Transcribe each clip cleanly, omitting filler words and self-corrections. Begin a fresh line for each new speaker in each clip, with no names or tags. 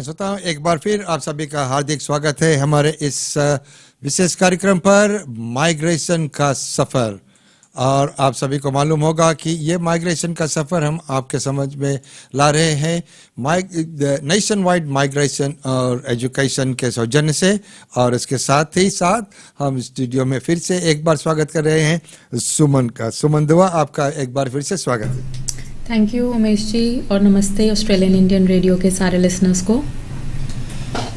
श्रोताओं, एक बार फिर आप सभी का हार्दिक स्वागत है हमारे इस विशेष कार्यक्रम पर माइग्रेशन का सफ़र। और आप सभी को मालूम होगा कि ये माइग्रेशन का सफ़र हम आपके समझ में ला रहे हैं नेशन वाइड माइग्रेशन और एजुकेशन के सौजन्य से। और इसके साथ ही साथ हम स्टूडियो में फिर से एक बार स्वागत कर रहे हैं सुमन का। सुमन दुआ, आपका एक बार फिर से स्वागत है।
थैंक यू उमेश जी, और नमस्ते ऑस्ट्रेलियन इंडियन रेडियो के सारे लिसनर्स को।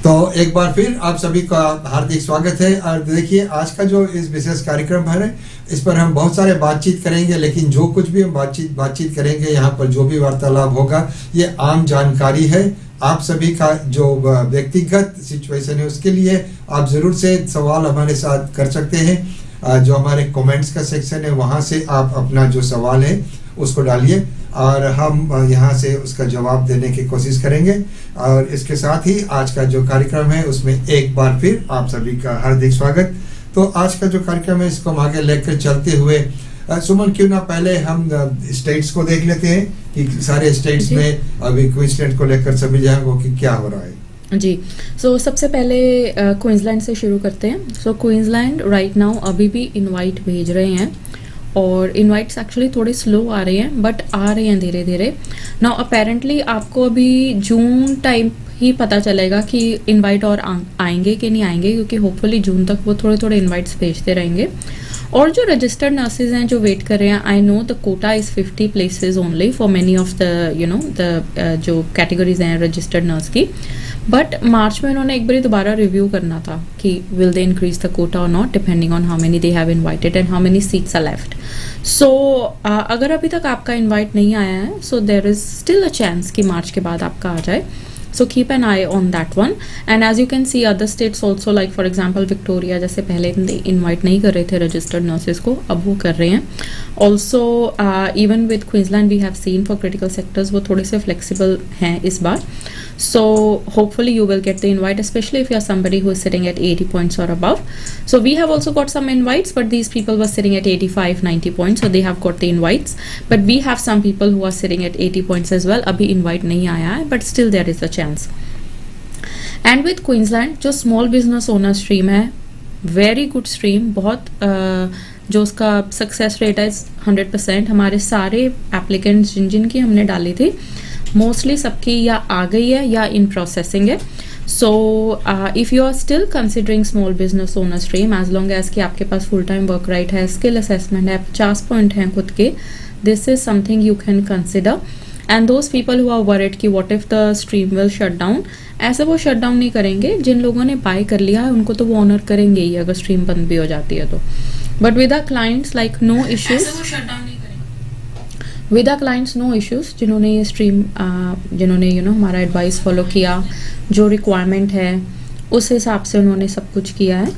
तो एक बार फिर आप सभी का हार्दिक स्वागत है। और देखिए, आज का जो इस विशेष कार्यक्रम है इस पर हम बहुत सारे बातचीत करेंगे, लेकिन जो कुछ भी हम बातचीत करेंगे, यहाँ पर जो भी वार्तालाप होगा ये आम जानकारी है। आप सभी का जो व्यक्तिगत सिचुएशन है उसके लिए आप ज़रूर से सवाल हमारे साथ कर सकते हैं। जो हमारे कमेंट्स का सेक्शन है वहाँ से आप अपना जो सवाल है उसको डालिए और हम यहाँ से उसका जवाब देने की कोशिश करेंगे। और इसके साथ ही आज का जो कार्यक्रम है उसमें एक बार फिर आप सभी का हार्दिक स्वागत। तो आज का जो कार्यक्रम है इसको हम आगे लेकर चलते हुए सुमन, क्यों ना पहले हम स्टेट्स को देख लेते हैं कि सारे स्टेट्स में अभी क्वींसलैंड को लेकर सभी जगहों की क्या हो रहा है।
जी, सबसे पहले क्वींसलैंड से शुरू करते हैं। क्वींसलैंड राइट नाउ अभी भी इनवाइट भेज रहे हैं और इनवाइट्स एक्चुअली थोड़े स्लो आ रहे हैं, बट आ रहे हैं धीरे धीरे। नाउ अपेरेंटली आपको अभी जून टाइम ही पता चलेगा कि इनवाइट और आएंगे कि नहीं आएंगे, क्योंकि होपफुली जून तक वो थोड़े थोड़े इनवाइट्स भेजते रहेंगे। और जो रजिस्टर्ड नर्सेज हैं जो वेट कर रहे हैं, I know the quota is 50 places only for many of the जो कैटेगरीज हैं रजिस्टर्ड नर्स की। बट मार्च में उन्होंने एक बार दोबारा रिव्यू करना था कि will they increase the quota और not, depending on how many they have invited and how many seats are left. अगर अभी तक आपका इनवाइट नहीं आया है, so there is still a chance कि मार्च के बाद आपका आ जाए। So keep an eye on that one. And as you can see, other states also, like for example Victoria, जैसे पहले invite नहीं कर रहे थे registered nurses को, अब वो कर रहे हैं। Also even with Queensland we have seen for critical sectors वो थोड़े से flexible हैं इस बार। So hopefully you will get the invite, especially if you are somebody who is sitting at 80 points or above. So we have also got some invites, but these people were sitting at 85, 90 points, so they have got the invites. But we have some people who are sitting at 80 points as well. अभी invite नहीं आया है, but still there is a chance. And with Queensland जो small business owner stream है, very good stream, बहुत जो उसका success rate है 100%। हमारे सारे एप्लीकेंट्स जिनकी हमने डाली थी मोस्टली सबकी या आ गई है या इन प्रोसेसिंग है। So if you are still considering small business owner stream, as long as कि आपके पास फुल टाइम वर्क राइट है, स्किल असेसमेंट है, 50 पॉइंट हैं खुद के, this is something you can consider. And those people who are worried कि what if the stream will shut down, ऐसे वो शट डाउन नहीं करेंगे। जिन लोगों ने बाय कर लिया है उनको तो वो ऑनर करेंगे ही अगर स्ट्रीम बंद भी हो जाती है तो। But with our clients like no issues, with our clients no issues. जिन्होंने ये स्ट्रीम जिन्होंने हमारा एडवाइस फॉलो किया, जो रिक्वायरमेंट है उस हिसाब से उन्होंने सब कुछ किया है,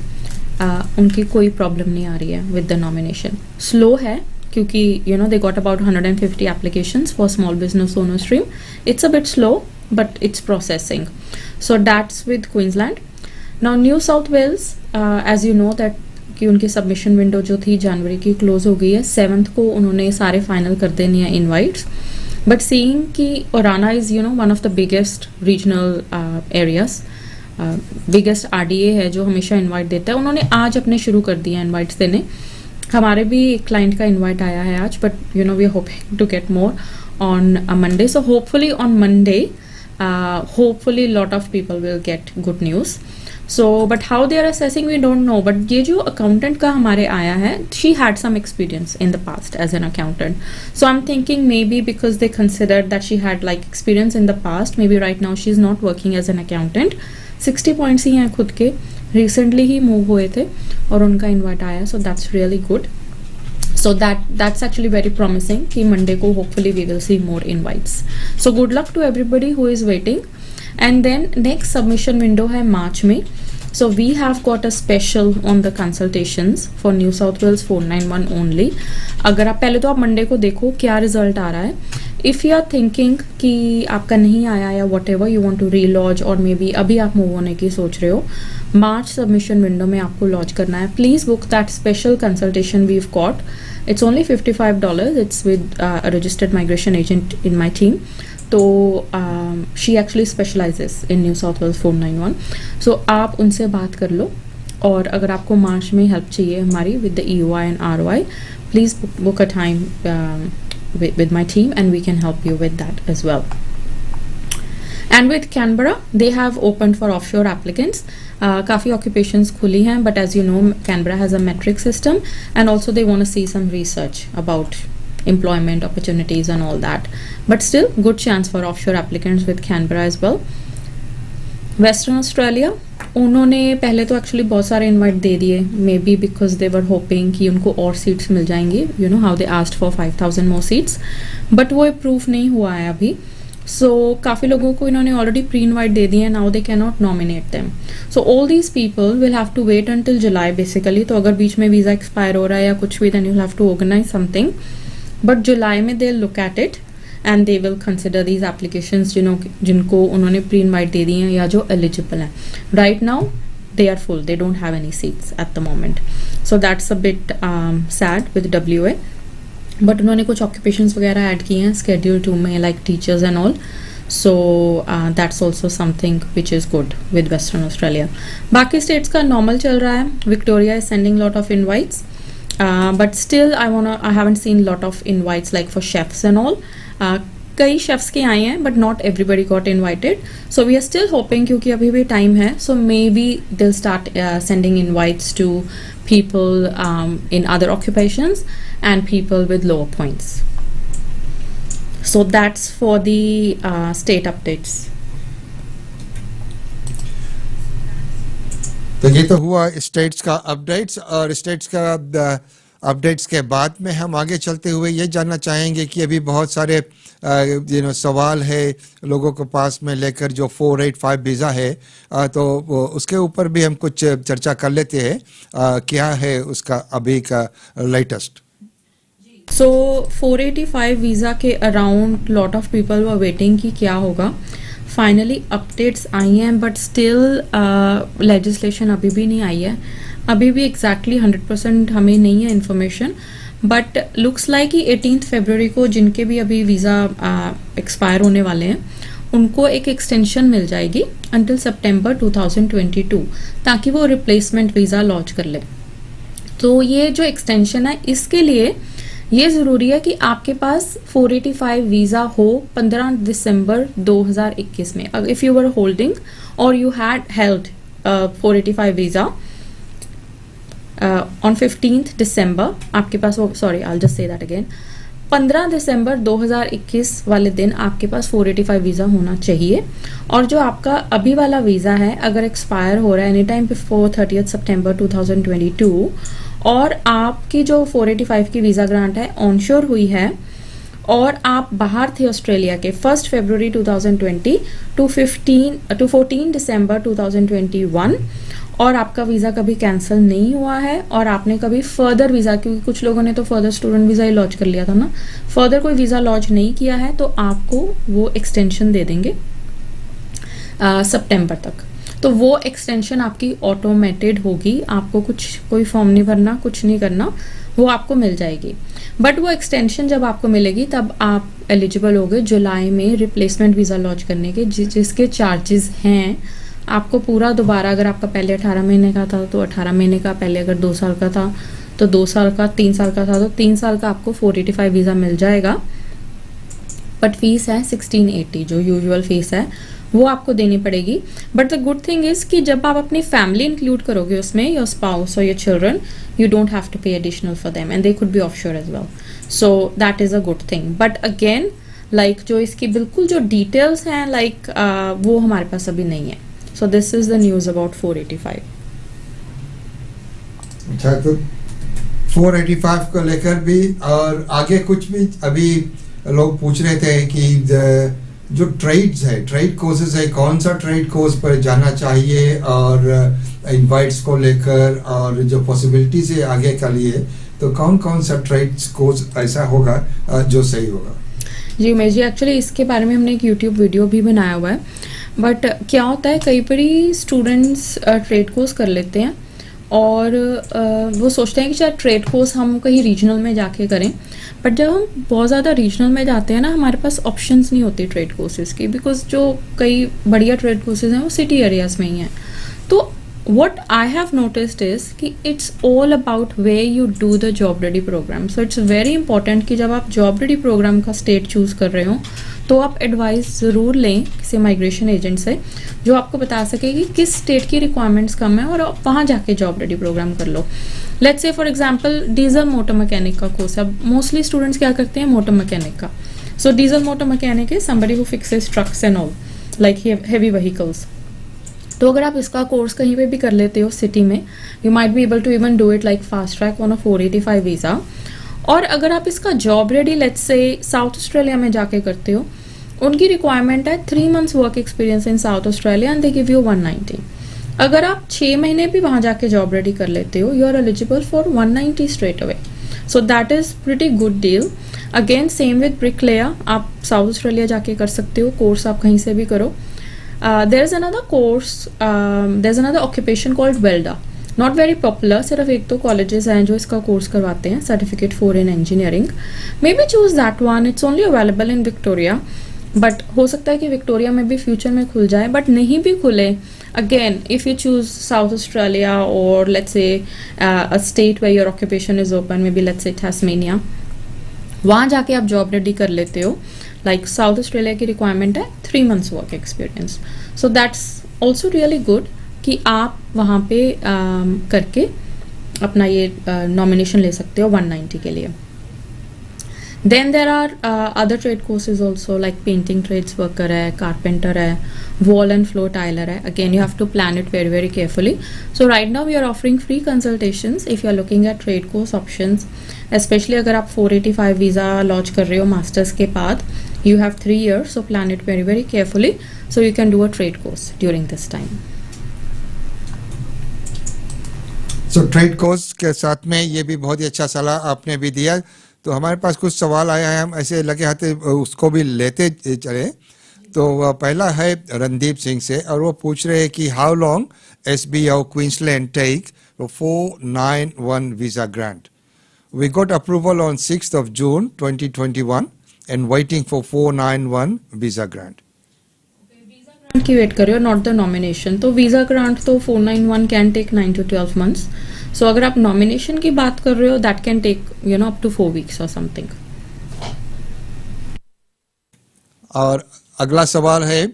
उनकी कोई प्रॉब्लम नहीं आ रही है विद द नॉमिनेशन। स्लो है क्योंकि they got about 150 applications for small business owner stream. It's a bit slow but it's processing. So that's with Queensland. Now New South Wales, as you know that कि उनकी submission window जो थी जनवरी की close हो गई है। 7th को उन्होंने सारे फाइनल कर देने हैं इनवाइट्स। बट सीइंग कि Orana is one of the biggest regional areas, biggest RDA है जो हमेशा इनवाइट देता है, उन्होंने आज अपने शुरू कर दिया इनवाइट्स देने। हमारे भी एक क्लाइंट का इनवाइट आया है आज, but we are hoping to get more on Monday. So hopefully on Monday hopefully lot of people will get good news. So, but how they are assessing we don't know. But ये जो accountant का हमारे आया है, she had some experience in the past as an accountant. So I'm thinking maybe because they considered that she had like experience in the past, maybe right now she's not working as an accountant. 60 points ही हैं खुद के, recently ही move हुए थे और उनका invite आया, so that's really good. So that's actually very promising कि Monday को hopefully we will see more invites. So good luck to everybody who is waiting. And then next submission window है मार्च में। So we have got a special on the consultations for New South Wales 491 only. अगर आप पहले तो आप Monday को देखो क्या रिजल्ट आ रहा है। इफ़ यू आर थिंकिंग कि आपका नहीं आया या whatever you want to relaunch or may be अभी आप मूव होने की सोच रहे हो, मार्च सबमिशन विंडो में आपको लॉन्च करना है। Please book that special consultation we've got. It's only $55. It's with a registered migration agent in my team. तो she actually specialises in New South Wales 491. So आप उनसे बात कर लो, और अगर आपको मार्च में हेल्प चाहिए हमारी with the EOI and ROI, please book a time with my team and we can help you with that as well. And with Canberra, they have opened for offshore applicants. काफ़ी occupations खुली हैं, but as you know, Canberra has a metric system, and also they want to see some research about employment opportunities and all that. But still, good chance for offshore applicants with Canberra as well. Western Australia, उन्होंने पहले तो actually बहुत सारे invite दे दिए, may be because they were hoping कि उनको और सीट्स मिल जाएंगी. You know how they asked for 5,000 more seats, but वो अप्रूव नहीं हुआ है अभी. सो काफ़ी लोगों को इन्होंने ऑलरेडी प्री इनवाइट दे दिए हैं. Now they can not nominate them. So all these people will have to wait until July basically. तो अगर बीच में वीज़ा एक्सपायर हो रहा है या कुछ भी, then you have to organise something. But July में they look at it and they will consider these applications जिनको उन्होंने प्री इनवाइट दे दी हैं या जो एलिजिबल हैं. Right now they are full, they don't have any seats at the moment, so that's a bit sad with WA. but उन्होंने कुछ occupations वगैरह add किए हैं schedule 2 में, like teachers and all. So that's also something which is good with Western Australia. बाकी states का normal चल रहा है. Victoria is sending lot of invites, but still I haven't seen lot of invites like for chefs and all. कई chefs के आए हैं, but not everybody got invited. So we are still hoping, क्योंकि अभी भी टाइम है. So maybe they'll start sending invites to people in other occupations and people with lower points. So that's for the state updates.
तो ये तो हुआ states का updates, और स्टेट्स का अपडेट्स के बाद में हम आगे चलते हुए ये जानना चाहेंगे कि अभी बहुत सारे सवाल है लोगों के पास में लेकर जो 485 वीज़ा है, तो उसके ऊपर भी हम कुछ चर्चा कर लेते हैं. क्या है उसका अभी का लेटेस्ट.
सो 485 वीज़ा के around lot of people were waiting कि क्या होगा. फाइनली अपडेट्स आई हैं, बट स्टिल लेजिस्लेशन अभी भी नहीं आई है. अभी भी एग्जैक्टली 100% हमें नहीं है इन्फॉर्मेशन, बट लुक्स लाइक कि 18 फरवरी को जिनके भी अभी वीज़ा एक्सपायर होने वाले हैं उनको एक एक्सटेंशन मिल जाएगी अंटिल सितंबर 2022, ताकि वो रिप्लेसमेंट वीज़ा लॉन्च कर ले. तो ये जो एक्सटेंशन है, इसके लिए ये ज़रूरी है कि आपके पास 485 वीज़ा हो 15 दिसंबर 2021 में. इफ़ यू वर होल्डिंग और you had held 485 visa on 15th December, आपके पास वो, sorry I just say that again, 15 दिसंबर 2021 वाले दिन आपके पास 485 वीज़ा होना चाहिए. और जो आपका अभी वाला वीज़ा है, अगर एक्सपायर हो रहा है एनी टाइम बिफोर 30 सितंबर 2022, और आपकी जो 485 की वीज़ा ग्रांट है ऑनशोर हुई है, और आप बाहर थे ऑस्ट्रेलिया के 1 फरवरी 2020 टू 14 दिसंबर 2021, और आपका वीज़ा कभी कैंसिल नहीं हुआ है, और आपने कभी फर्दर वीज़ा, क्योंकि कुछ लोगों ने तो फर्दर स्टूडेंट वीज़ा ही लॉन्च कर लिया था ना, फर्दर कोई वीज़ा लॉन्च नहीं किया है, तो आपको वो एक्सटेंशन दे देंगे सितंबर तक. तो वो एक्सटेंशन आपकी ऑटोमेटेड होगी. आपको कोई फॉर्म नहीं भरना, कुछ नहीं करना, वो आपको मिल जाएगी. बट वो एक्सटेंशन जब आपको मिलेगी तब आप एलिजिबल होगे जुलाई में रिप्लेसमेंट वीज़ा लॉन्च करने के, जिसके चार्जेस हैं आपको पूरा दोबारा. अगर आपका पहले 18 महीने का था तो 18 महीने का, पहले अगर 2 साल का था तो 2 साल का, 3 साल का था तो 3 साल का आपको 485 वीज़ा मिल जाएगा. बट फीस है 1680, जो यूजुअल फीस है वो आपको देनी पड़ेगी. But the good thing is कि जब आप अपनी फैमिली इंक्लूड करोगे उसमें, योर स्पाउस और your children, you don't have to pay additional for them and they could be offshore as well. So that is a good thing. But again like जो इसकी बिल्कुल जो डिटेल्स हैं like वो हमारे पास अभी नहीं है. So this is the news about 485.
अच्छा, तो 485 को लेकर भी और आगे कुछ भी अभी लोग पूछ रहे थे कि जो ट्रेड्स है, ट्रेड कोर्सेज है, कौन सा ट्रेड कोर्स पर जाना चाहिए, और इनवाइट्स को लेकर और जो पॉसिबिलिटीज है आगे के लिए, तो कौन कौन सा ट्रेड कोर्स ऐसा होगा जो सही होगा.
जी उमेश जी, एक्चुअली इसके बारे में हमने एक यूट्यूब वीडियो भी बनाया हुआ है. बट क्या होता है, कई बारी स्टूडेंट्स ट्रेड कोर्स कर लेते हैं और वो सोचते हैं कि शायद ट्रेड कोर्स हम कहीं रीजनल में जाके करें, बट जब हम बहुत ज़्यादा रीजनल में जाते हैं ना, हमारे पास ऑप्शंस नहीं होती ट्रेड कोर्सेज़ की, बिकॉज जो कई बढ़िया ट्रेड कोर्सेज़ हैं वो सिटी एरियाज़ में ही हैं. तो what I have noticed is कि it's all about where you do the job ready program. So it's very important कि जब आप job ready program का state choose कर रहे हो तो आप एडवाइस ज़रूर लें किसी माइग्रेशन एजेंट से जो आपको बता सके कि किस स्टेट की रिक्वायरमेंट्स कम है और आप वहाँ जाके जॉब रेडी प्रोग्राम कर लो. Let's say for example diesel motor mechanic का कोर्स है. मोस्टली स्टूडेंट्स क्या करते हैं मोटर मैकेनिक का. So diesel motor mechanic is somebody who fixes trucks and all like heavy vehicles. तो अगर आप इसका कोर्स कहीं पे भी कर लेते हो सिटी में, you might be able to even do it like fast track on a 485 visa. और अगर आप इसका job ready let's say South Australia में जाके करते हो, उनकी रिक्वायरमेंट है 3 months work experience in South Australia and they give you 190. अगर आप 6 महीने भी वहाँ जाके जॉब रेडी कर लेते हो, you are eligible for 190 straight away. So that is pretty good deal. Again same with bricklayer, आप साउथ ऑस्ट्रेलिया जाके कर सकते हो कोर्स, आप कहीं से भी करो. There is another course, there's another occupation called welder. Not very popular, सिर्फ एक दो कॉलेजेस हैं जो इसका कोर्स करवाते हैं, certificate for in engineering. May be choose that one. It's only available in Victoria, but हो सकता है कि विक्टोरिया में भी फ्यूचर में खुल जाए, बट नहीं भी खुले. Again if you choose South Australia और let's say a state where your occupation is open, maybe let's say Tasmania, वहाँ जाके आप जॉब रेडी कर लेते हो. लाइक साउथ ऑस्ट्रेलिया की रिक्वायरमेंट है 3 months work experience. So that's also really good कि आप वहाँ पे करके अपना ये नॉमिनेशन ले सकते हो 190 के लिए. Then there are other trade courses also like painting trades worker है, carpenter है, wall and floor tiler है. Again you have to plan it very very carefully. So right now we are offering free consultations if you are looking at trade course options, especially अगर आप 485 visa launch कर रहे हो masters के बाद. You have 3 years, so plan it very very carefully so you can do a trade course during this time.
So trade course के साथ में ये भी बहुत ही अच्छा सलाह आपने भी दिया. तो हमारे पास कुछ सवाल आया है, हम ऐसे लगे हाथे उसको भी लेते चले. तो पहला है रणदीप सिंह से और वो पूछ रहे हैं कि how long SBO Queensland take 491 visa grant. We got approval on 6th of June 2021 and waiting for 491 visa grant.
Grant की वेट कर रहे हो, नॉट द नॉमिनेशन. तो वीज़ा ग्रांट तो 491 can take 9 to 12 months. So अगर आप nomination की बात कर रहे हो that can take you know up to 4 weeks or something.
और अगला सवाल है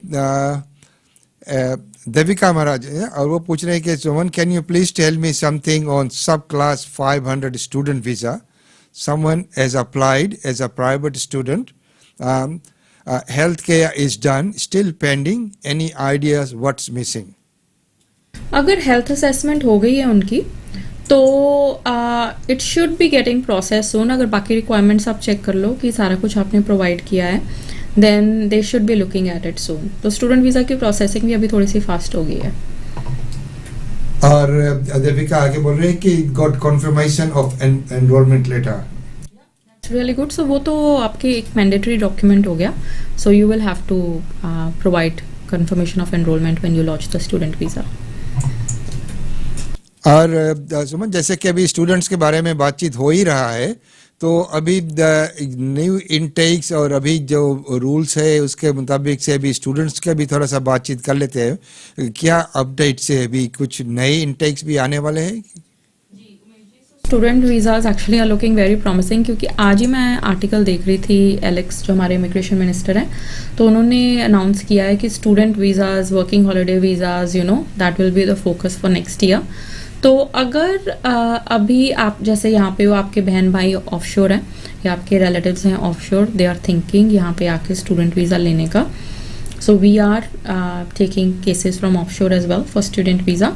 देविका महाराज और वो पूछ रहे हैं कि Suman can you please tell me something on subclass 500 student visa. Someone has applied as a private student. Healthcare is done, still pending. Any ideas what's missing?
अगर हेल्थ असेसमेंट हो गई है उनकी तो it should be getting process soon. अगर बाकी requirements आप check कर लो कि सारा कुछ आपने प्रोवाइड किया है, then they should be looking at it soon. तो स्टूडेंट वीज़ा की प्रोसेसिंग भी अभी थोड़ी सी फास्ट हो गई है.
और देविका आगे बोल रहे हैं कि got confirmation of enrolment letter.
Really good. So वो तो आपके एक मैंडेटरी डॉक्यूमेंट हो गया. So you will have to provide confirmation of enrollment when you launch the student visa.
और सुमन जैसे कि अभी स्टूडेंट्स के बारे में बातचीत हो ही रहा है, तो अभी न्यू इनटेक्स और अभी जो रूल्स है उसके मुताबिक से अभी स्टूडेंट्स के भी थोड़ा सा बातचीत कर लेते हैं. क्या अपडेट से अभी कुछ नए इनटेक्स भी आने वाले हैं?
Student visas actually are looking very promising, क्योंकि आज ही मैं आर्टिकल देख रही थी, एलेक्स जो हमारे इमिग्रेशन मिनिस्टर हैं, तो उन्होंने अनाउंस किया है कि student visas, working holiday visas, you know that will be the focus for next year. तो अगर अभी आप जैसे यहाँ पे हो, आपके बहन भाई ऑफशोर हैं या आपके रिलेटिव्स हैं ऑफशोर, दे आर थिंकिंग यहाँ पे आके स्टूडेंट वीज़ा लेने का. So we are taking cases from offshore as well for student visa.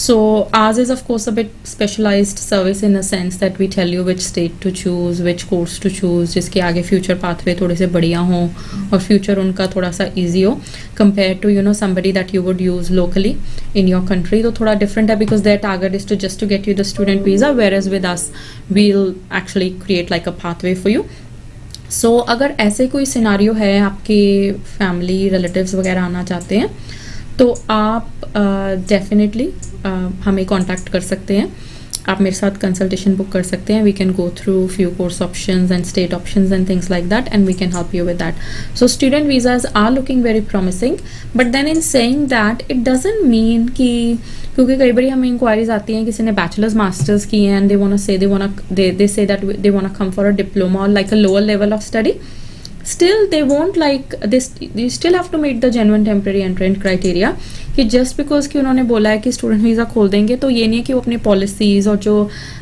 So ours is of course a bit specialized service in a sense that we tell you which state to choose, which course to choose, जिसके आगे future pathway थोड़े से बढ़िया हो और future उनका थोड़ा सा easy हो compared to you know somebody that you would use locally in your country. तो थोड़ा different है because their target is to just to get you the student visa, whereas with us we'll actually create like a pathway for you. सो अगर ऐसे कोई scenario है, आपके family relatives वगैरह आना चाहते हैं, तो आप डेफिनेटली हमें कांटेक्ट कर सकते हैं, आप मेरे साथ कंसल्टेशन बुक कर सकते हैं. We can go through few course options and state options and things like that, and we can help you with that. So student visas are looking very promising, but then in saying that it doesn't mean कि, क्योंकि कई बार हमें inquiries आती हैं किसी ने bachelors masters की हैं and they say that they want to come for a diploma और like a lower level of study. Still they won't like this, you still have to meet the genuine temporary entrant criteria कि just because कि उन्होंने बोला है कि student visa खोल देंगे तो ये नहीं है कि वो अपने पॉलिसीज़ और जो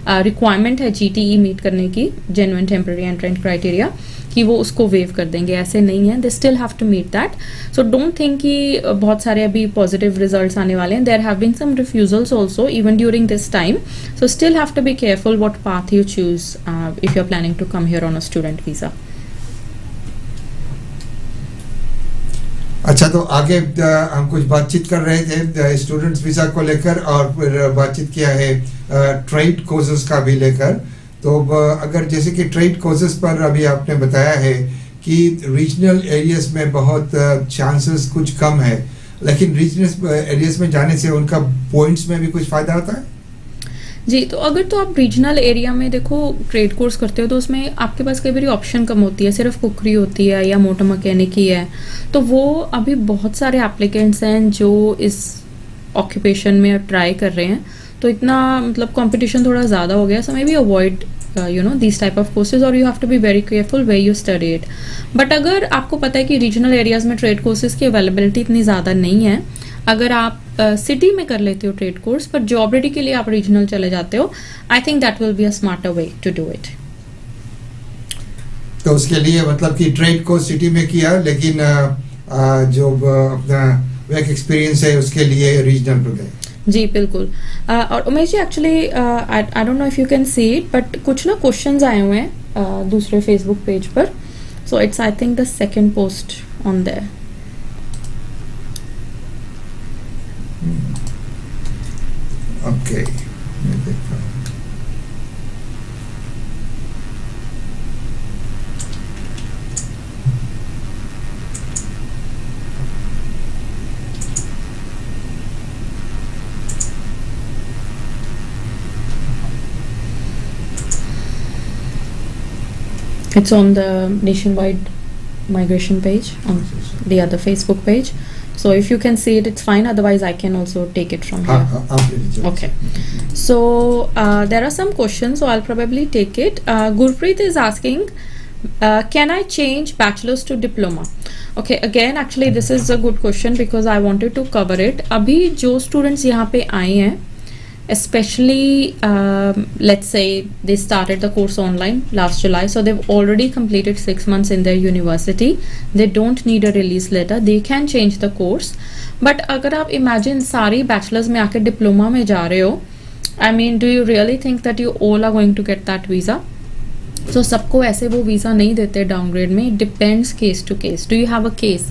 रिक्वायरमेंट है GTE मीट करने की, genuine temporary entrant criteria, कि वो उसको वेव कर देंगे, ऐसे नहीं है. They still have to meet that. So don't think कि बहुत सारे अभी पॉजिटिव रिजल्ट्स आने वाले हैं. There have been some refusals also even during this time. So still have to be careful what path you choose if you are planning to come here on a student visa.
अच्छा, तो आगे हम कुछ बातचीत कर रहे थे students visa को लेकर, और फिर बातचीत किया है ट्रेड कोर्सेज का भी लेकर. तो अगर जैसे कि ट्रेड कोर्सेज पर अभी आपने बताया है कि रीजनल एरियाज में बहुत चांसेस कुछ कम है, लेकिन रीजनल एरियाज में जाने से उनका पॉइंट्स में भी कुछ फ़ायदा होता है.
जी, तो अगर तो आप रीजनल एरिया में देखो ट्रेड कोर्स करते हो तो उसमें आपके पास कई बार ऑप्शन कम होती है, सिर्फ कुकरी होती है या मोटर मैकेनिक ही है. तो वो अभी बहुत सारे एप्लीकेंट्स हैं जो इस ऑक्यूपेशन में ट्राई कर रहे हैं, तो इतना मतलब कंपटीशन थोड़ा ज़्यादा हो गया. So maybe avoid these type of courses, or you have to be very careful where you study it. But अगर आपको पता है कि रीजनल एरियाज में ट्रेड कोर्सेज की अवेलेबिलिटी इतनी ज़्यादा नहीं है, अगर आप सिटी में कर लेते हो ट्रेड कोर्स पर जॉब रेडी के लिए आप रीजनल चले जाते हो, I think that will be a smarter way to do it.
तो उसके लिए मतलब कि ट्रेड कोर्स सिटी में किया, लेकिन जो अपना वर्क एक्सपीरियंस है उसके लिए रीजनल पर गए.
जी बिल्कुल. और Umesh ji actually I don't know if you can see it, but कुछ ना क्वेश्चंस आए हुए हैं दूसरे फेसबुक पेज पर. So it's I think the second post on their.
Okay, मैं देखता हूँ.
It's on the nationwide migration page on the other Facebook page. So if you can see it, it's fine. Otherwise, I can also take it from here. Okay. So there are some questions. So I'll probably take it. Gurpreet is asking, can I change bachelor's to diploma? Okay. Again, actually, this is a good question because I wanted to cover it. अभी जो students यहाँ पे आए हैं, especially let's say they started the course online last July, so they've already completed 6 months in their university. They don't need a release letter, they can change the course. But अगर आप imagine सारी bachelors में आके diploma में जा रहे हो, I mean do you really think that you all are going to get that visa? तो सबको ऐसे वो वीज़ा नहीं देते डाउनग्रेड में. Depends case to case. Do you have a case,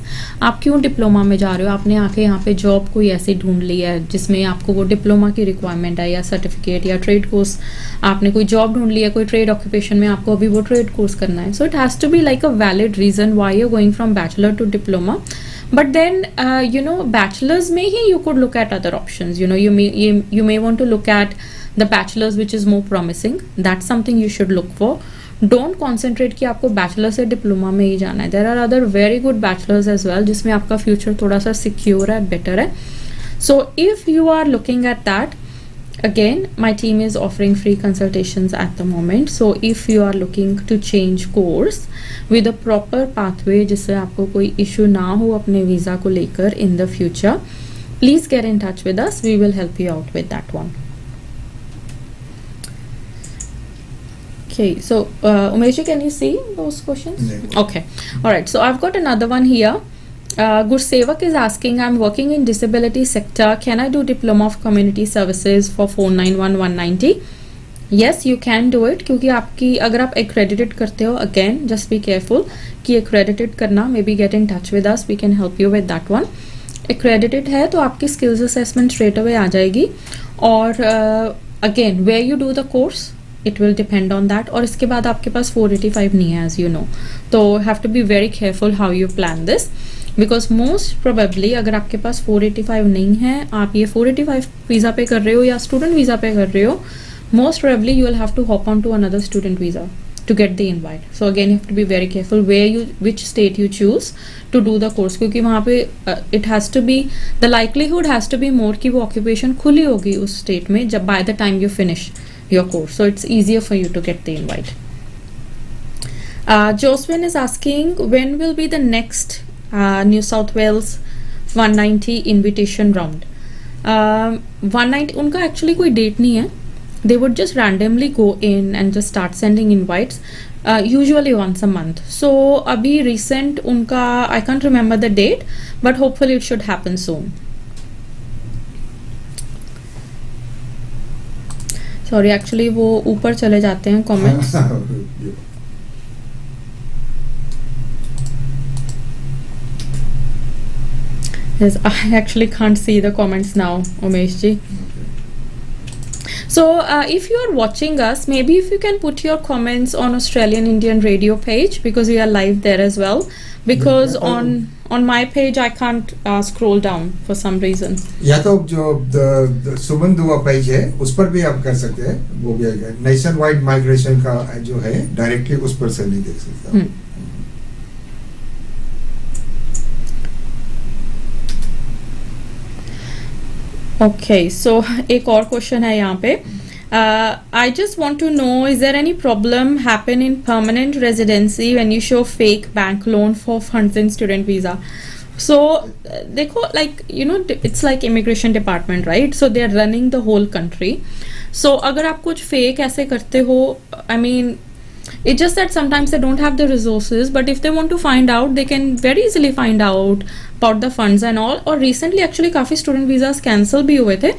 आप क्यों डिप्लोमा में जा रहे हो, आपने आके यहाँ पे जॉब कोई ऐसी ढूंढ ली है जिसमें आपको वो डिप्लोमा की रिक्वायरमेंट है, या सर्टिफिकेट या ट्रेड कोर्स, आपने कोई जॉब ढूंढ लिया कोई ट्रेड ऑक्यूपेशन में, आपको अभी वो ट्रेड कोर्स करना है. So it has to be like a valid reason why you going from bachelor to diploma. But then, bachelors में ही you could look at other options. You may want to look at the bachelors which is more promising. That's something you should look for. Don't concentrate कि आपको bachelor से diploma में ही जाना है. There are other very good bachelors as well जिसमें आपका future थोड़ा सा सिक्योर है, बेटर है. So if you are looking at that, again my team is offering free consultations at the moment. So if you are looking to change course with a proper pathway जिससे आपको कोई issue ना हो अपने visa को लेकर in the future, please get in touch with us. We will help you out with that one. Okay, so Umesh, can you see those questions? Okay, all right. So I've got another one here. Gursevak is asking, I'm working in disability sector. Can I do diploma of community services for 491,190? Yes, you can do it. क्योंकि आपकी अगर आप accredited करते हो, again just be careful कि accredited करना, maybe get in touch with us. We can help you with that one. Accredited है तो आपकी skills assessment straight away आ जाएगी. और again where you do the course, it will depend on that. और इसके बाद आपके पास 485 नहीं है, as you know. तो have to be very careful how you plan this. Because most probably अगर आपके पास 485 नहीं है, आप ये 485 वीज़ा पे कर रहे हो या स्टूडेंट वीज़ा पे कर रहे हो, most probably you will have to hop on to another student visa to get the invite. So again you have to be very careful which state you choose to do the course, क्योंकि वहाँ पे it has to be, the likelihood has to be more कि वो occupation खुली होगी उस state में जब by the time you finish your course, so it's easier for you to get the invite. Josephine is asking when will be the next New South Wales 190 invitation round. 190 उनका actually कोई date नहीं है. They would just randomly go in and just start sending invites, usually once a month. So abhi recent unka, I can't remember the date, but hopefully it should happen soon. Sorry, actually वो ऊपर चले जाते हैं comments. Yes, I actually can't see the comments now, Umesh ji. So if you are watching us, maybe if you can put your comments on Australian Indian Radio page, because we are live there as well, because on my page I can't scroll down for some reason.
या तो जो सुमन दुआ page है उस पर भी आप कर सकते हैं, वो भी आएगा. नेशन वाइड माइग्रेशन का जो है डायरेक्टली उस पर से नहीं देख सकते.
Okay, so एक और क्वेश्चन है यहाँ पे. I just want to know, is there any problem happen in permanent residency when you show fake bank loan for funds in student visa? So देखो, like you know, it's like immigration department, right? So they are running the whole country. So अगर आप कुछ fake ऐसे करते हो, I mean, it's just that sometimes they don't have the resources, but if they want to find out, they can very easily find out about the funds and all. और recently actually काफी student visas cancel भी हुए थे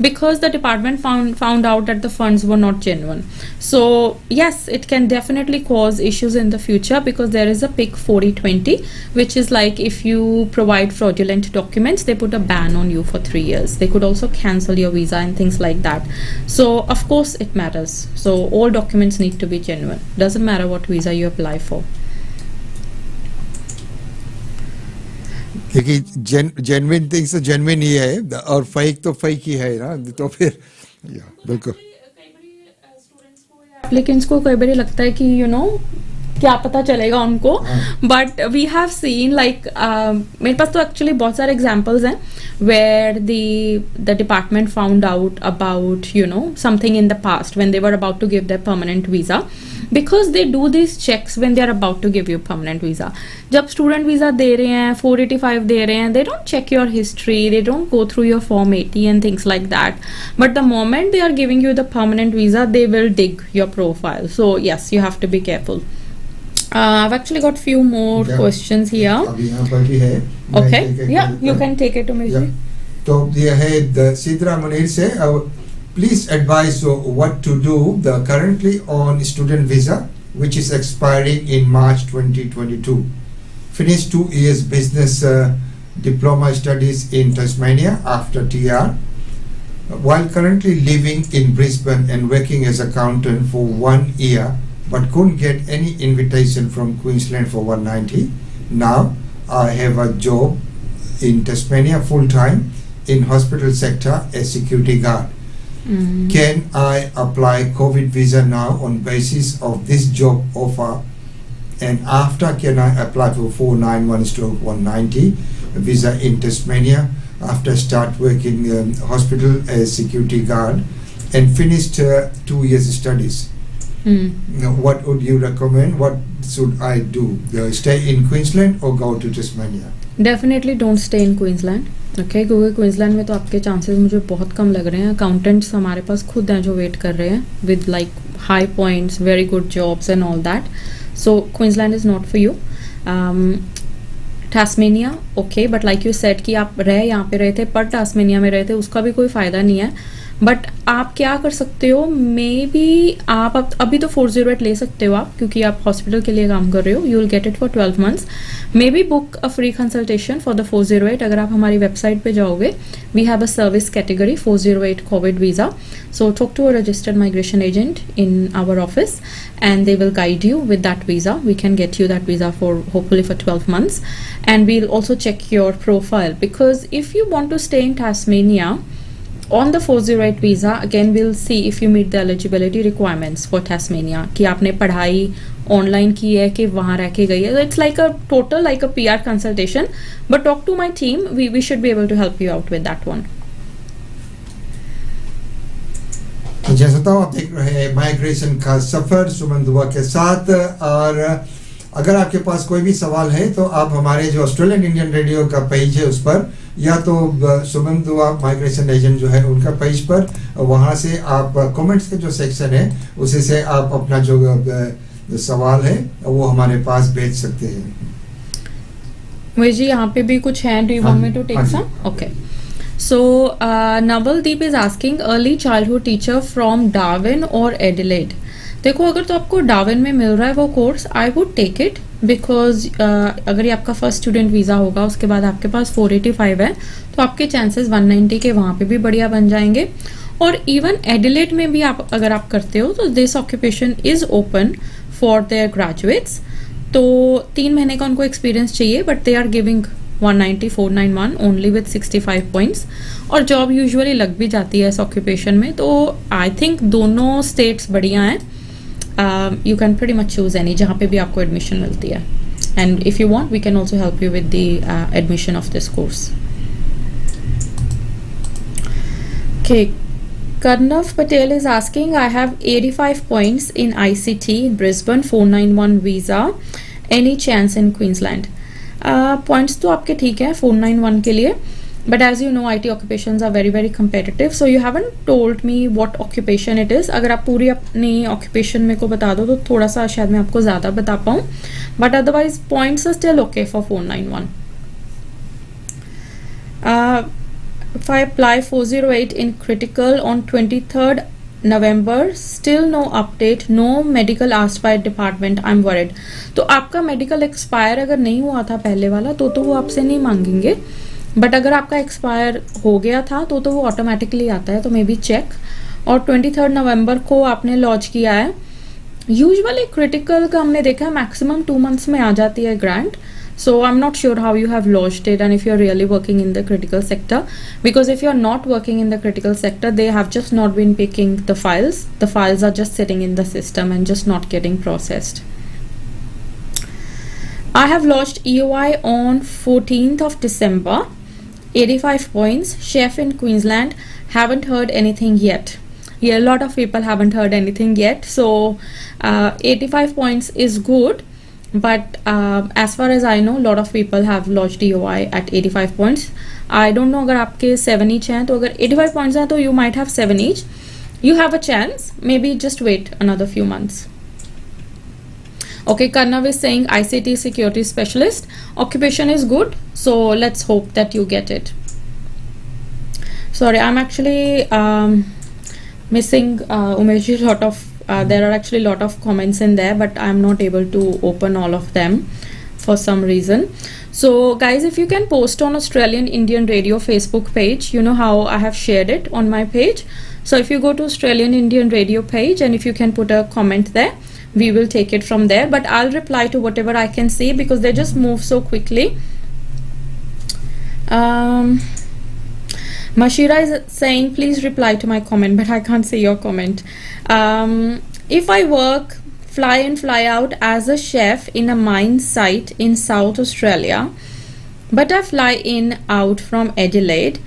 because the department found out that the funds were not genuine. So yes, it can definitely cause issues in the future, because there is a PIC 4020, which is like if you provide fraudulent documents, they put a ban on you for 3 years. They could also cancel your visa and things like that. So of course it matters. So all documents need to be genuine. Doesn't matter what visa you apply for.
क्योंकि genuine things तो genuine ही है और fake तो fake ही है ना, तो फिर बिल्कुल.
एप्लीकेंट्स को कई बार लगता है कि यू नो क्या पता चलेगा उनको, but we have seen like मेरे पास तो एक्चुअली बहुत सारे एग्जांपल्स हैं where the department found out about you know something in the past when they were about to give their permanent visa, because they do these checks when they are about to give you permanent visa. जब student visa दे रहे हैं, 485 दे रहे हैं, they don't check your history, they don't go through your form 80 and things like that. But the moment they are giving you the permanent visa, they will dig your profile. So yes, you have to be careful. I've actually got few more questions here.
अभी यहाँ पर भी है.
Okay, yeah, you can take it to me.
तो ये है सिद्रा मुनीर से. Please advise what to do currently on student visa, which is expiring in March 2022. Finished 2 years business diploma studies in Tasmania after TR. While currently living in Brisbane and working as accountant for 1 year, but couldn't get any invitation from Queensland for 190. Now I have a job in Tasmania full time in hospital sector as security guard. Can I apply COVID visa now on basis of this job offer, and after can I apply for 491/190 visa in Tasmania after start working hospital as security guard and finished 2 years studies? What would you recommend? What should I do? Stay in Queensland or go to Tasmania?
Definitely don't stay in Queensland. Okay, क्योंकि Queensland में तो आपके chances मुझे बहुत कम लग रहे हैं. Accountants हमारे पास खुद हैं जो वेट कर रहे हैं with like high points, very good jobs and all that. So Queensland is not for you. Tasmania okay, but like you said कि आप यहाँ पे रहे थे पर टास्मेनिया में रहे थे, उसका भी कोई फ़ायदा नहीं है. बट आप क्या कर सकते हो, मे बी आप अभी तो 408 ले सकते हो आप, क्योंकि आप हॉस्पिटल के लिए काम कर रहे हो, you will get it for 12 months. Maybe book a free consultation for the 408. अगर आप हमारी वेबसाइट पे जाओगे, we have a service category 408 COVID visa. So talk to a registered migration agent in our office and they will guide you with that visa. We can get you that visa for hopefully for 12 months, and we'll also check your profile, because if you want to stay in Tasmania on the 408 visa, again we'll see if you meet the eligibility requirements for Tasmania, कि आपने पढ़ाई online की है कि वहाँ रह के गई है. It's like a total like a PR consultation, but talk to my team. We should be able to help you out with that one.
तो जैसा तो आप देख रहे हैं माइग्रेशन का सफर सुमन दुआ के साथ. और अगर आपके पास कोई भी सवाल है तो आप हमारे जो ऑस्ट्रेलियन इंडियन रेडियो का पेज है उस पर, या तो सुमन दुआ माइग्रेशन एजेंट जो है उनका पेज पर, वहां से आप कमेंट्स के जो सेक्शन है उसी से आप अपना जो सवाल है वो हमारे पास भेज सकते हैं.
वही जी, यहाँ पे भी कुछ है. Do you want me to take some? Okay. So Navaldeep is asking early childhood teacher from Darwin or Adelaide. देखो, अगर तो आपको डार्विन में मिल रहा है वो कोर्स, I would take it, because अगर ये आपका फर्स्ट स्टूडेंट वीज़ा होगा, उसके बाद आपके पास 485 है, तो आपके चांसेस 190 के वहाँ पे भी बढ़िया बन जाएंगे. और इवन एडिलेड में भी आप अगर आप करते हो तो this occupation is open for their graduates. तो 3 महीने का उनको एक्सपीरियंस चाहिए, but they are giving 190 491 only with 65 points, और जॉब यूजुअली लग भी जाती है इस ऑक्यूपेशन में. तो आई थिंक दोनों स्टेट्स बढ़िया हैं. You can pretty much choose any, जहाँ पे भी आपको एडमिशन मिलती है. And if you want we can also help you with the admission of this course. Okay. Karnav Patel is asking, I have 85 points in ICT in Brisbane, 491 visa, any chance in Queensland? Points तो आपके ठीक है 491 के लिए, but as you know IT occupations are very very competitive, so you haven't told me what occupation it is. अगर आप पूरी अपनी occupation मेरे को बता दो तो थोड़ा सा शायद मैं आपको ज़्यादा बता पाऊँ, but otherwise points are still okay for 491. If I apply 408 in critical on 23rd November, still no update, no medical asked by department, I'm worried. तो आपका मेडिकल एक्सपायर अगर नहीं हुआ था पहले वाला तो वो आपसे नहीं मांगेंगे, बट अगर आपका एक्सपायर हो गया था तो वो ऑटोमेटिकली आता है, तो मे बी चेक. और 23rd नवंबर को आपने लॉन्च किया है. यूजुअली क्रिटिकल का हमने देखा है मैक्सिमम 2 मंथ्स में आ जाती है grant. So I'm not sure how you have launched it and if you're really working in the critical sector, because if you're not working in the critical sector, they have just not been picking the files. The files are just sitting in the system and just not getting processed. I have launched EOI on 14th of December, 85 points, chef in Queensland, haven't heard anything yet. Yeah, a lot of people haven't heard anything yet. So 85 points is good. But as far as I know, a lot of people have lodged EOI at 85 points. I don't know अगर आपके 7 each हैं, तो अगर 85 points हैं तो you might have 7 each. You have a chance. Maybe just wait another few months. Okay, Karnav is saying ICT security specialist. Occupation is good, so let's hope that you get it. Sorry, I'm actually missing Umesh's lot of there are actually a lot of comments in there, but I'm not able to open all of them for some reason. So guys, if you can post on Australian Indian Radio Facebook page, you know how I have shared it on my page. So if you go to Australian Indian Radio page and if you can put a comment there, we will take it from there, but I'll reply to whatever I can see because they just move so quickly. Mashira is saying please reply to my comment, but I can't see your comment. If I work fly in fly out as a chef in a mine site in South Australia, but I fly in out from Adelaide,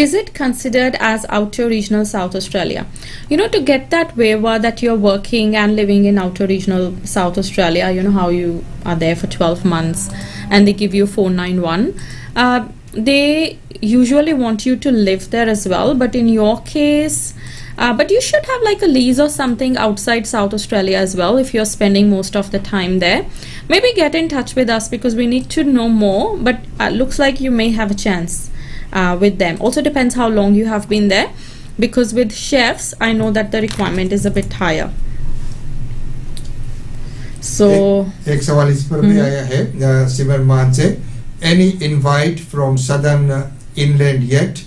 is it considered as outer regional South Australia? You know, to get that waiver that you're working and living in outer regional South Australia, you know how you are there for 12 months and they give you 491. They usually want you to live there as well, but in your case, but you should have like a lease or something outside South Australia as well if you're spending most of the time there. Maybe get in touch with us because we need to know more, but looks like you may have a chance with them. Also depends how long you have been there. because with chefs I know that the requirement is a bit higher. So
एक सवाल इस पर भी आया है सिमर मान से, any invite from southern inland yet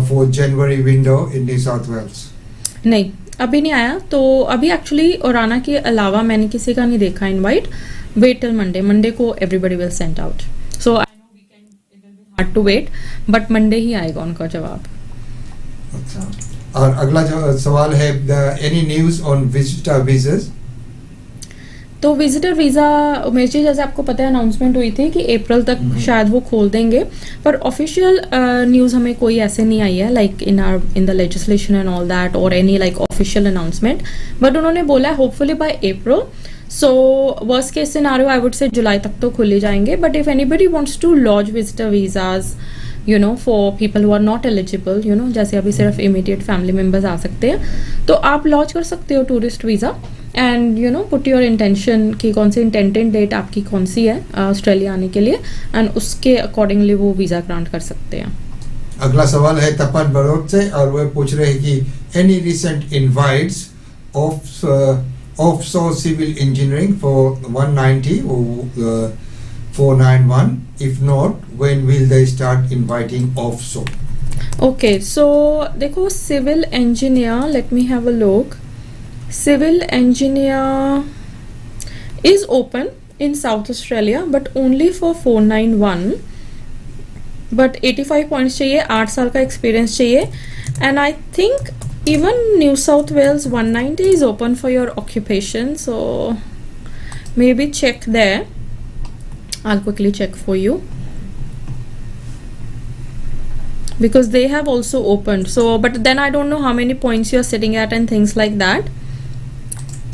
for January window in New South Wales?
नहीं, अभी नहीं आया. तो अभी एक्चुअली औराना के अलावा मैंने किसी का नहीं देखा इनवाइट. वेट टिल मंडे को everybody will send out. So I know weekend it will be hard to wait, but Monday ही आएगा उनका जवाब.
अच्छा, और अगला जो सवाल है, any news on visitor visas?
तो विजिटर वीज़ा उमेश जी, जैसे आपको पता है अनाउंसमेंट हुई थी कि अप्रैल तक शायद वो खोल देंगे, पर ऑफिशियल न्यूज़ हमें कोई ऐसे नहीं आई है like in the legislation and all that और any like official announcement. But उन्होंने बोला है hopefully by April. So worst case scenario I would say जुलाई तक तो खुल ही जाएंगे. But if anybody wants to launch visitor visas for people who are not eligible, जैसे अभी सिर्फ इमीडिएट फैमिली मेम्बर्स आ सकते हैं, तो आप लॉन्च कर सकते हो tourist visa and put your intention कि कौन सी इंटेंटेड डेट आपकी कौन सी है ऑस्ट्रेलिया आने के लिए, एंड उसके अकॉर्डिंगली वो वीज़ा ग्रांट कर सकते हैं.
अगला सवाल है तपन बड़ौत से, और वो पूछ रहे हैं कि any recent invites offshore civil engineering for 190 or 491? If not, when will they start inviting offshore?
Okay, so देखो civil engineer, let me have a look. Civil engineer is open in South Australia but only for 491, but 85 points चाहिए, 8 साल का experience चाहिए, and I think even New South Wales 190 is open for your occupation, so maybe check there. I'll quickly check for you because they have also opened. So but then I don't know how many points you're sitting at and things like that.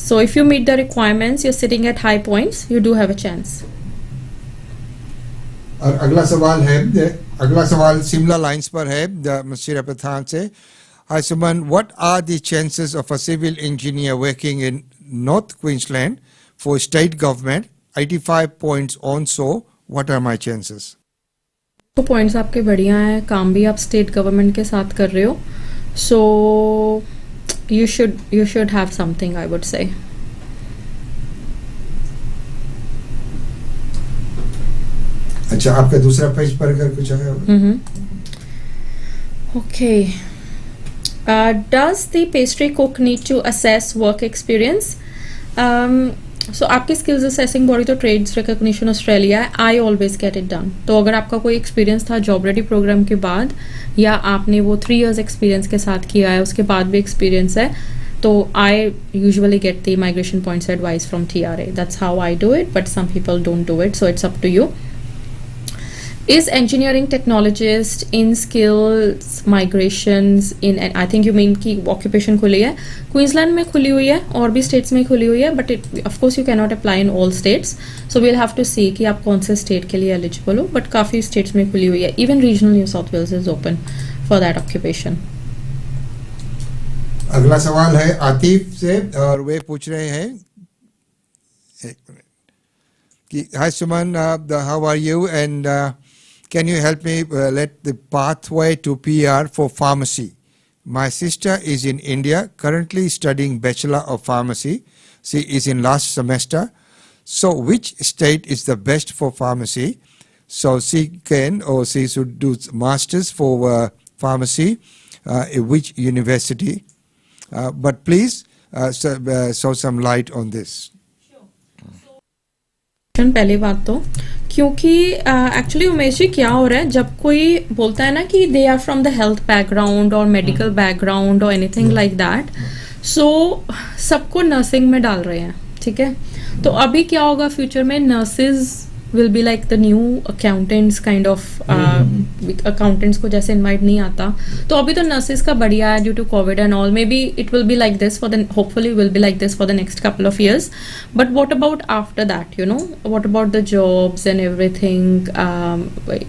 So if you meet the requirements, you're sitting at high points, you do have a chance.
और अगला सवाल Shimla lines पर है मसीरा प्रधान से. Hi Suman, what are the chances of a civil engineer working in North Queensland for state government? 85 points on, so what are my chances?
तो points आपके बढ़िया हैं, काम भी आप स्टेट गवर्नमेंट के साथ कर रहे हो, सो you should have something, I would say.
अच्छा, आपका दूसरा पेज पर अगर कुछ है.
Okay. Does the pastry cook need to assess work experience? So आपकी skills assessing body तो trades recognition ऑस्ट्रेलिया है. I always get it done. तो अगर आपका कोई experience था job ready program के बाद, या आपने वो 3 years experience के साथ किया है, उसके बाद भी experience है, तो I usually get the migration points advice from TRA. That's how I do it, but some people don't do it, so it's up to you. Is engineering technologist in skills migrations in, I think you mean कि occupation खुली है, Queensland में खुली हुई है और भी states में खुली हुई है, but of course you cannot apply in all states, so we'll have to see कि आप कौन से state के लिए eligible हो, but काफ़ी states में खुली हुई है. Even regional New South Wales is open for that occupation.
अगला सवाल है आतिफ से, और वे पूछ रहे हैं, एक मिनट, कि Hi Suman, how are you, and can you help me let the pathway to PR for pharmacy? My sister is in India, currently studying Bachelor of Pharmacy. She is in last semester. So which state is the best for pharmacy? So she should do masters for pharmacy, which university? But please show some light on this.
पहली बात तो क्योंकि actually Umesh ji क्या हो रहा है, जब कोई बोलता है ना कि they are from the health background और मेडिकल बैकग्राउंड और एनीथिंग लाइक दैट, सो सबको नर्सिंग में डाल रहे हैं. ठीक है, तो अभी क्या होगा फ्यूचर में, nurses will be like the new accountants kind of. Accountants को जैसे इनवाइट नहीं आता, तो अभी तो नर्सेज का बढ़िया है due to covid and all. Maybe it will be like this for the, hopefully will be like this for the next couple of years. But what about after that, what about the jobs and everything,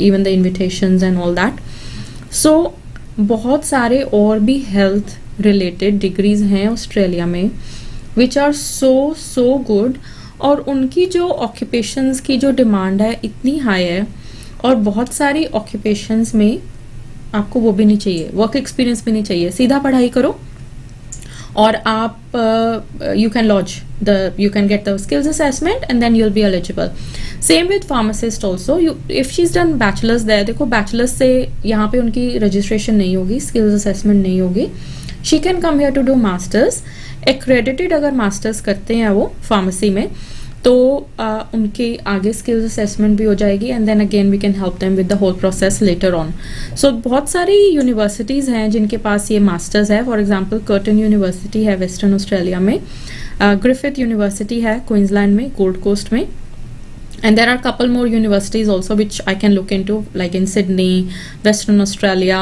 even the invitations and all that. So बहुत सारे और भी health related degrees हैं Australia में which are so good, और उनकी जो occupations की जो डिमांड है इतनी हाई है, और बहुत सारी ऑक्यूपेशंस में आपको वो भी नहीं चाहिए, वर्क एक्सपीरियंस भी नहीं चाहिए, सीधा पढ़ाई करो और आप you can lodge you can get the skills assessment and then you'll be eligible. Same with pharmacist also. If she's done bachelors there, देखो bachelors से यहाँ पे उनकी registration नहीं होगी, skills assessment नहीं होगी. She can come here to do masters. Accredited अगर masters करते हैं वो pharmacy में, तो उनके आगे स्किल्स असेसमेंट भी हो जाएगी and then again we can help them with the whole process later on. So बहुत सारी यूनिवर्सिटीज़ हैं जिनके पास ये मास्टर्स है. फॉर एग्जांपल कर्टन यूनिवर्सिटी है वेस्टर्न ऑस्ट्रेलिया में, ग्रिफिथ यूनिवर्सिटी है क्वींसलैंड में, गोल्ड कोस्ट में, and there are couple more universities also which I can look into, like in Sydney, Western Australia,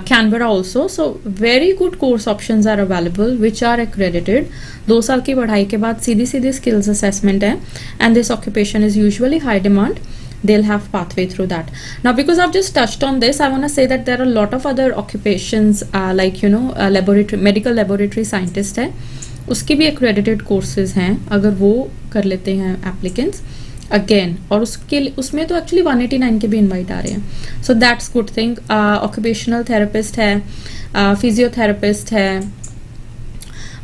Canberra also. So very good course options are available which are accredited. 2 साल की पढ़ाई के बाद सीधी सीधी skills assessment है and this occupation is usually high demand. They'll have pathway through that. Now because I've just touched on this, I want to say that there are a lot of other occupations like laboratory, medical laboratory scientist है, उसकी भी accredited courses हैं अगर वो कर लेते हैं applicants again. और उसमें तो एक्चुअली 189 के भी इनवाइट आ रहे हैं. So that's good thing. Occupational therapist है, फिजियोथेरेपिस्ट है,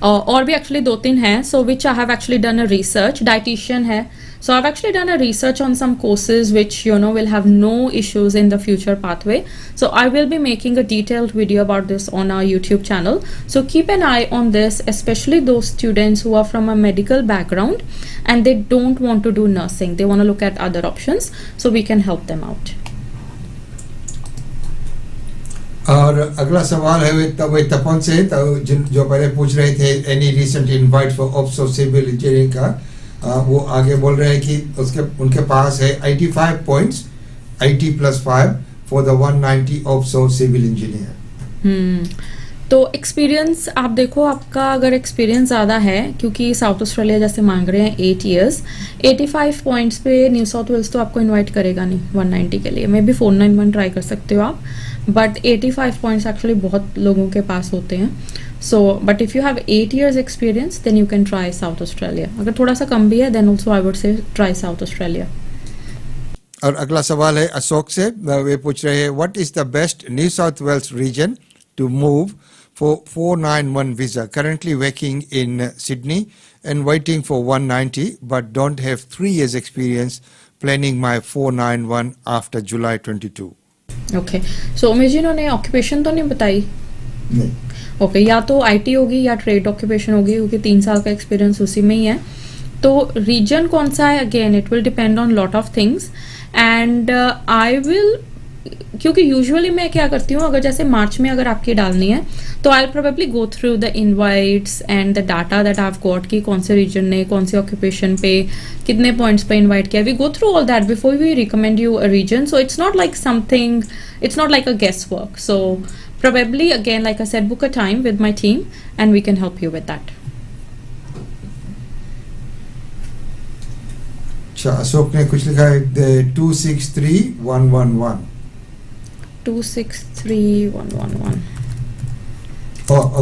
और भी एक्चुअली 2-3 हैं. So which I have actually done a research. Dietitian है. So I've actually done a research on some courses which will have no issues in the future pathway. So I will be making a detailed video about this on our YouTube channel. So keep an eye on this, especially those students who are from a medical background and they don't want to do nursing. They want to look at other options. So we can help them out.
और अगला सवाल है वही तपन से, तो जो पहले पूछ रहे थे any recent invite for offshore civil engineering का, वो आगे बोल रहे हैं कि उनके पास है 85 points, 80+5 for the 190 offshore civil engineer.
तो एक्सपीरियंस आप देखो, आपका अगर एक्सपीरियंस ज़्यादा है, क्योंकि साउथ ऑस्ट्रेलिया जैसे मांग रहे हैं 8 years, 85 पॉइंट्स पे न्यू साउथ वेल्स तो आपको इनवाइट करेगा नहीं 190 के लिए. मे बी 491 ट्राई कर सकते हो आप, बट 85 पॉइंट्स एक्चुअली बहुत लोगों के पास होते हैं. So but if you have 8 years experience then you can try South Australia. अगर थोड़ा सा कम भी है then also I would say try South Australia.
और अगला सवाल है अशोक से. वे पूछ रहे हैं what is the best New South Wales region to move for 491 visa, currently working in Sydney and waiting for 190 but don't have 3 years experience, planning my 491 after July 22.
Okay, so Umesh ji इन्होंने occupation तो नहीं बताई?
नहीं.
Okay, या तो IT होगी या trade occupation होगी, क्योंकि 3 साल का एक्सपीरियंस उसी में ही है. तो रीजन कौन सा है, again it will depend on lot of things and I will, क्योंकि यूजुअली मैं क्या करती हूँ, अगर जैसे मार्च में अगर आपकी डालनी है तो I probably go through the invites and the data that I have got कि कौन से रीजन ने कौन से ऑक्यूपेशन पे कितने पॉइंट्स पे इनवाइट किया. We go through all that before we recommend you a region. So it's not like something, it's not like a guess work. So probably again like I said, book a time with my team and we can help you with that.
अच्छा, अशोक ने कुछ लिखा है 263111.
263111.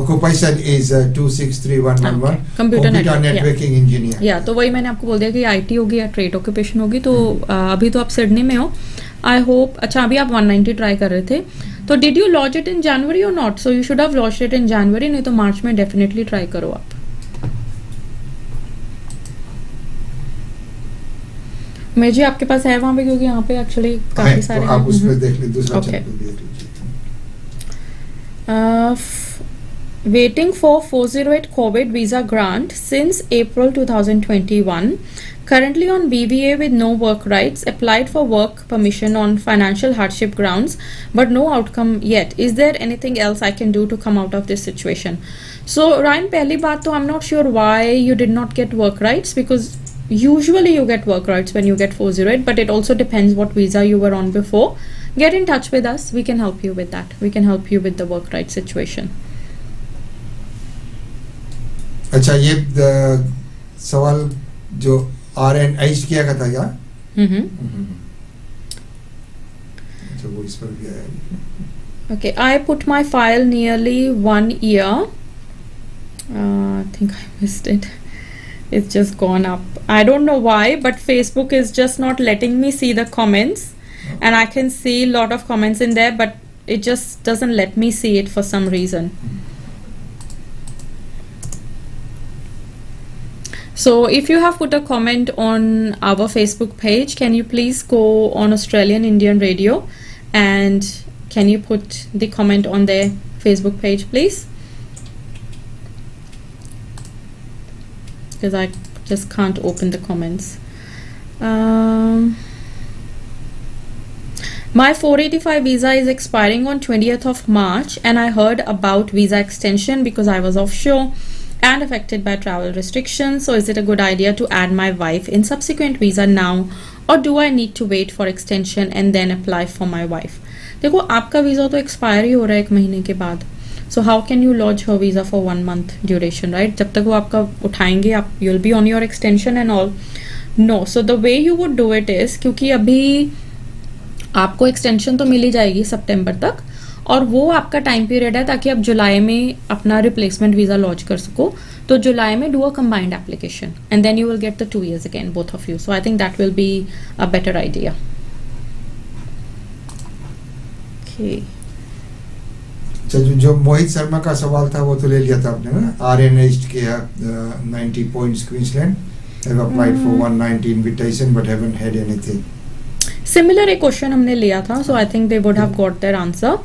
Occupation is 263111.
Computer
networking engineer.
या तो वही मैंने आपको बोल दिया कि आईटी होगी या ट्रेड ऑक्यूपेशन होगी. तो अभी तो आप सिडनी में हो, आई होप. अच्छा, अभी आप 190 ट्राई कर रहे थे, तो did you launch it in January और not? So you should have launched it in January, नहीं तो मार्च में डेफिनेटली ट्राई करो आप. मुझे आपके पास है वहाँ पे, क्योंकि यहाँ पे एक्चुअली काफी सारे
आप उस पे देख लीजिए, दूसरा
Okay.
चैप्टर देख लीजिए.
Waiting for 408 COVID visa grant since April 2021. Currently on BVA with no work rights. Applied for work permission on financial hardship grounds, but no outcome yet. Is there anything else I can do to come out of this situation? So Ryan, पहली बात तो I'm not sure why you did not get work rights, because usually you get work rights when you get 408, but it also depends what visa you were on before. Get in touch with us. We can help you with that. We can help you with the work rights situation.
अच्छा, ये सवाल जो RNH किया था क्या? अच्छा, वो इस पर भी आया.
Okay, I put my file nearly 1 year. I think I missed it. It's just gone up. I don't know why, but Facebook is just not letting me see the comments. And I can see a lot of comments in there, but it just doesn't let me see it for some reason. So if you have put a comment on our Facebook page, can you please go on Australian Indian Radio and can you put the comment on their Facebook page, please? Because I just can't open the comments. My 485 visa is expiring on 20th of March and I heard about visa extension because I was offshore and affected by travel restrictions. So is it a good idea to add my wife in subsequent visa now or do I need to wait for extension and then apply for my wife? देखो आपका visa तो expire ही हो रहा है 1 महीने के बाद. So how can you lodge her visa for 1 month duration, right? जब तक वो आपका उठाएंगे आप you'll be on your extension and all. No, so the way you would do it is क्योंकि अभी आपको एक्सटेंशन तो मिल ही जाएगी सितंबर तक और वो आपका टाइम पीरियड है ताकि आप जुलाई में अपना रिप्लेसमेंट वीजा लॉन्च कर सको. तो जुलाई में do a combined application and then you will get the 2 years again both of you. So I think that will be a better idea. Okay,
जो मोहित शर्मा का सवाल था वो तो ले लिया था आपने ना. RNH के 90 points Queensland have applied for 190 invitation but haven't had anything.
Similar एक क्वेश्चन हमने लिया था, so I think they would have got their answer.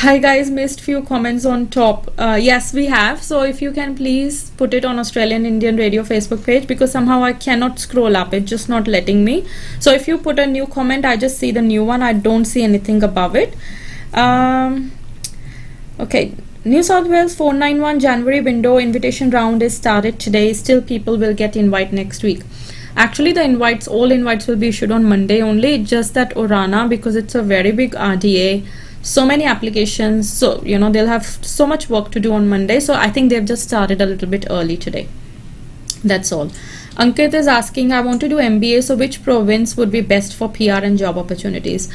Hi guys, missed few comments on top. Yes, we have. So if you can please put it on Australian Indian Radio Facebook page because somehow I cannot scroll up. It's just not letting me. So if you put a new comment, I just see the new one. I don't see anything above it. Okay. New South Wales 491 January window invitation round is started today. Still people will get invite next week. Actually, all invites will be issued on Monday only. It's just that Orana, because it's a very big RDA, so many applications, so they'll have so much work to do on Monday. So I think they've just started a little bit early today. That's all. Ankit is asking, I want to do MBA, so which province would be best for PR and job opportunities?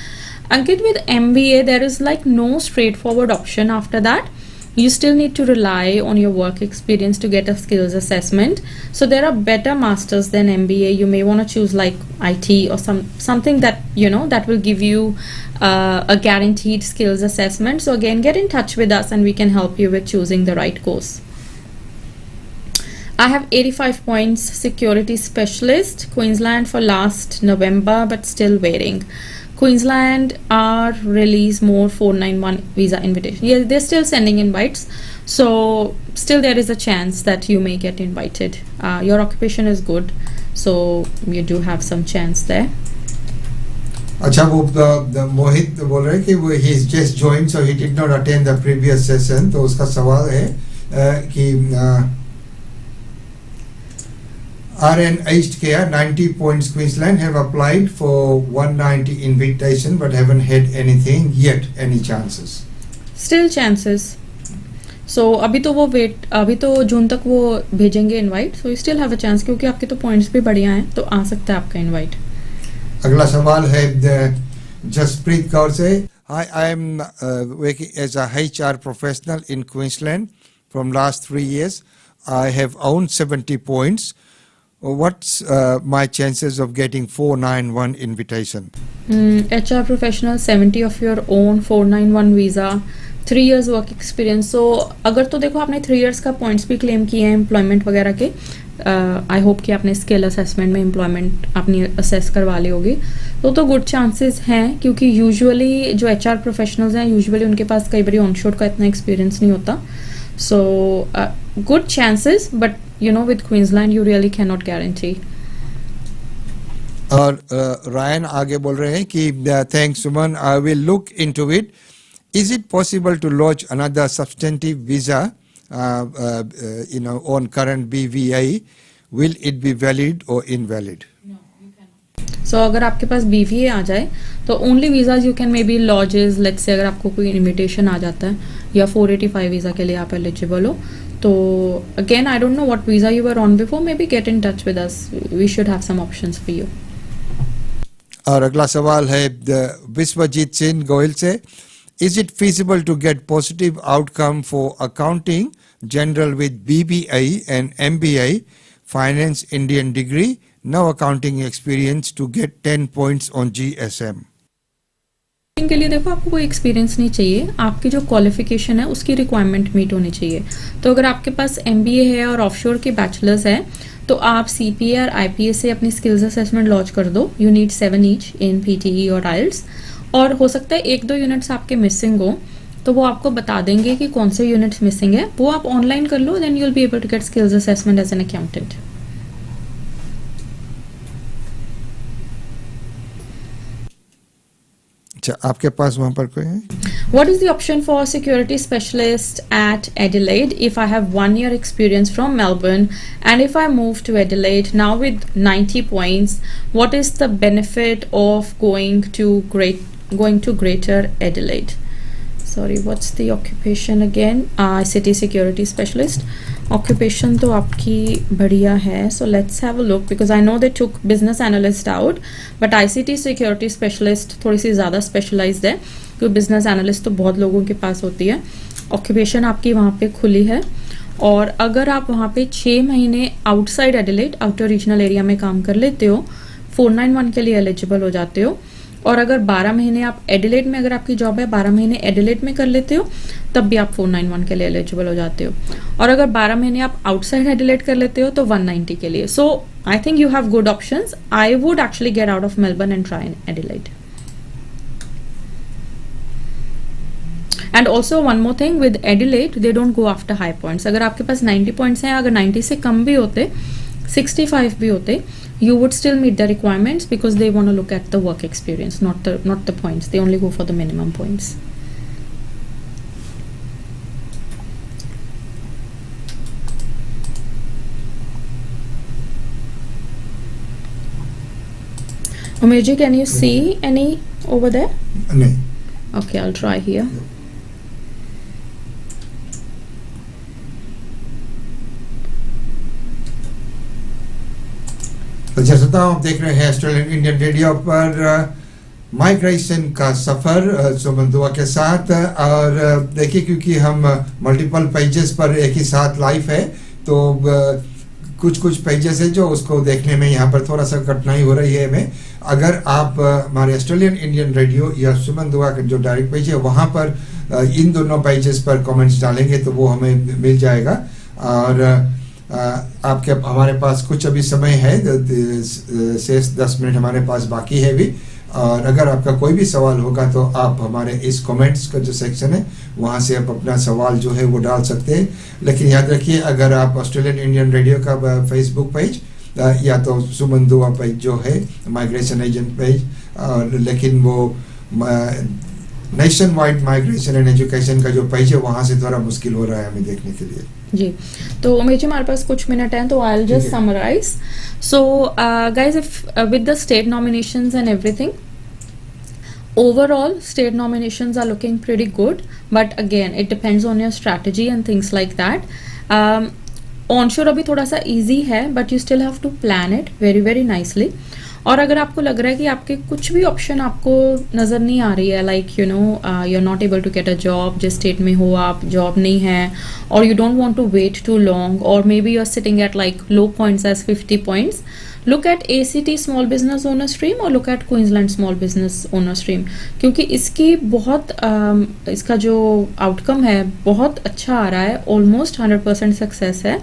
Ankit, with MBA, there is like no straightforward option after that. You still need to rely on your work experience to get a skills assessment. So there are better masters than MBA. You may want to choose like IT or something that that will give you a guaranteed skills assessment. So again, get in touch with us and we can help you with choosing the right course. I have 85 points security specialist Queensland for last November but still waiting. Queensland are release more 491 visa invitation. Yeah, they're still sending invites. So still there is a chance that you may get invited. Your occupation is good. So you do have some chance there.
अच्छा, वो मोहित बोल रहे हैं कि वो he just joined so he did not attend the previous session. तो उसका सवाल है कि RNH care 90 points Queensland have applied for 190 invitation but haven't had anything yet. Any chances?
Still chances. So अभी तो जून तक वो भेजेंगे invite. So you still have a chance क्योंकि आपके तो पॉइंट्स भी बढ़िया हैं तो आ सकता है आपका इनवाइट.
अगला सवाल है जसप्रीत कौर से. Hi, I am working as a HR professional in Queensland from last 3 years. I have owned 70 points. What's my chances of getting 491 invitation?
HR professional 70 of your own 491 visa 3 years work experience. So अगर तो देखो आपने 3 years का points भी claim किए हैं employment वगैरह के. I hope कि आपने skill assessment में employment अपनी assess करवा ली होगी. तो good chances हैं क्योंकि usually जो HR professionals हैं usually उनके पास कई बार onshore का इतना experience नहीं होता. So good chances, but with Queensland you really cannot guarantee.
और रायन आगे बोल रहे हैं कि thanks Suman, I will look into it. Is it possible to lodge another substantive visa on current BVA? Will it be valid or invalid?
No, you cannot. So अगर आपके पास BVA आ जाए तो only visas you can maybe lodge is, let's say अगर आपको कोई invitation आ जाता है या 485 visa के लिए आप eligible हो तो again I don't know what visa you were on before, maybe get in touch with us. We should have some options for you.
और अगला सवाल है विश्वजीत सिंह गोयल से. Is it feasible to get positive outcome for accounting general with BBA and MBA finance Indian degree, no accounting experience to get 10 points on GSM?
Working के लिए देखो आपको कोई एक्सपीरियंस नहीं चाहिए, आपकी जो क्वालिफिकेशन है उसकी रिक्वायरमेंट मीट होनी चाहिए। तो अगर आपके पास MBA है और ऑफशोर के बैचलर्स है तो आप CPA और IPA से अपनी स्किल्स असेसमेंट लॉन्च कर दो। You need 7 each in PTE और IELTS, और हो सकता है 1-2 यूनिट्स आपके मिसिंग हो तो वो आपको बता देंगे कि कौन से यूनिट्स मिसिंग है, वो आप ऑनलाइन कर लो, then you will be able to get skills assessment as an accountant.
अच्छा, आपके पास वहाँ पर कोई है?
What is the option for security specialist at Adelaide if I have 1 year experience from Melbourne and if I move to Adelaide now with 90 points, what is the benefit of going to Greater Adelaide? Sorry, what's the occupation again? ICT security specialist. Occupation तो आपकी बढ़िया है, so let's have a look because I know they took business analyst out, but ICT security specialist थोड़ी सी ज़्यादा specialized है क्योंकि business analyst तो बहुत लोगों के पास होती है। Occupation आपकी वहाँ पे खुली है, और अगर आप वहाँ पे 6 महीने outside Adelaide outer regional area में काम कर लेते हो 491 के लिए एलिजिबल हो जाते हो। और अगर 12 महीने आप एडिलेड में, अगर आपकी जॉब है 12 महीने एडिलेड में कर लेते हो तब भी आप 491 के लिए एलिजिबल हो जाते हो, और अगर 12 महीने आप आउटसाइड एडिलेड कर लेते हो तो 190 के लिए। So I think you have good options. I would actually get out of Melbourne and try in Adelaide. And also one more thing, with Adelaide they don't go after high points. अगर आपके पास 90 points हैं, अगर 90 से कम भी होते, 65 भी होते, you would still meet the requirements because they want to look at the work experience, not the points. They only go for the minimum points. Umeji, can you see any over there?
No.
Okay, I'll try here.
तो जैसा तो आप देख रहे हैं Australian Indian radio पर migration का सफ़र सुमन दुआ के साथ। और देखिए, क्योंकि हम मल्टीपल पेजेस पर एक ही साथ लाइव है तो कुछ पेजेस है जो उसको देखने में यहाँ पर थोड़ा सा कठिनाई हो रही है हमें। अगर आप हमारे ऑस्ट्रेलियन इंडियन रेडियो या सुमन दुआ का जो डायरेक्ट पेज है वहाँ पर इन दोनों पेजेस पर कमेंट्स डालेंगे तो वो हमें मिल जाएगा। और आपके हमारे पास कुछ अभी समय है, शेष 10 मिनट हमारे पास बाकी है भी। और अगर आपका कोई भी सवाल होगा तो आप हमारे इस कमेंट्स का जो सेक्शन है वहाँ से आप अपना सवाल जो है वो डाल सकते हैं। लेकिन याद रखिए, अगर आप ऑस्ट्रेलियन इंडियन रेडियो का फेसबुक पेज या तो सुमन दुआ पेज जो है माइग्रेशन एजेंट पेज, और लेकिन वो nation wide migration and education का जो पेज है वहाँ से थोड़ा मुश्किल हो रहा है हमें देखने के लिए।
जी, तो उमेश हमारे पास कुछ मिनट हैं तो I will just summarise. So guys, if with the state nominations and everything, overall state nominations are looking pretty good, but again it depends on your strategy and things like that. Onshore अभी थोड़ा सा easy है, but you still have to plan it very very nicely. और अगर आपको लग रहा है कि आपके कुछ भी ऑप्शन आपको नज़र नहीं आ रही है, like you know you are not able to get a job, जिस स्टेट में हो आप जॉब नहीं है, और you don't want to wait too long, और maybe you are sitting at like low points as 50 points, look at ACT small business owner stream और look at Queensland small business owner stream, क्योंकि इसकी बहुत इसका जो outcome है बहुत अच्छा आ रहा है, ऑलमोस्ट 100% सक्सेस है।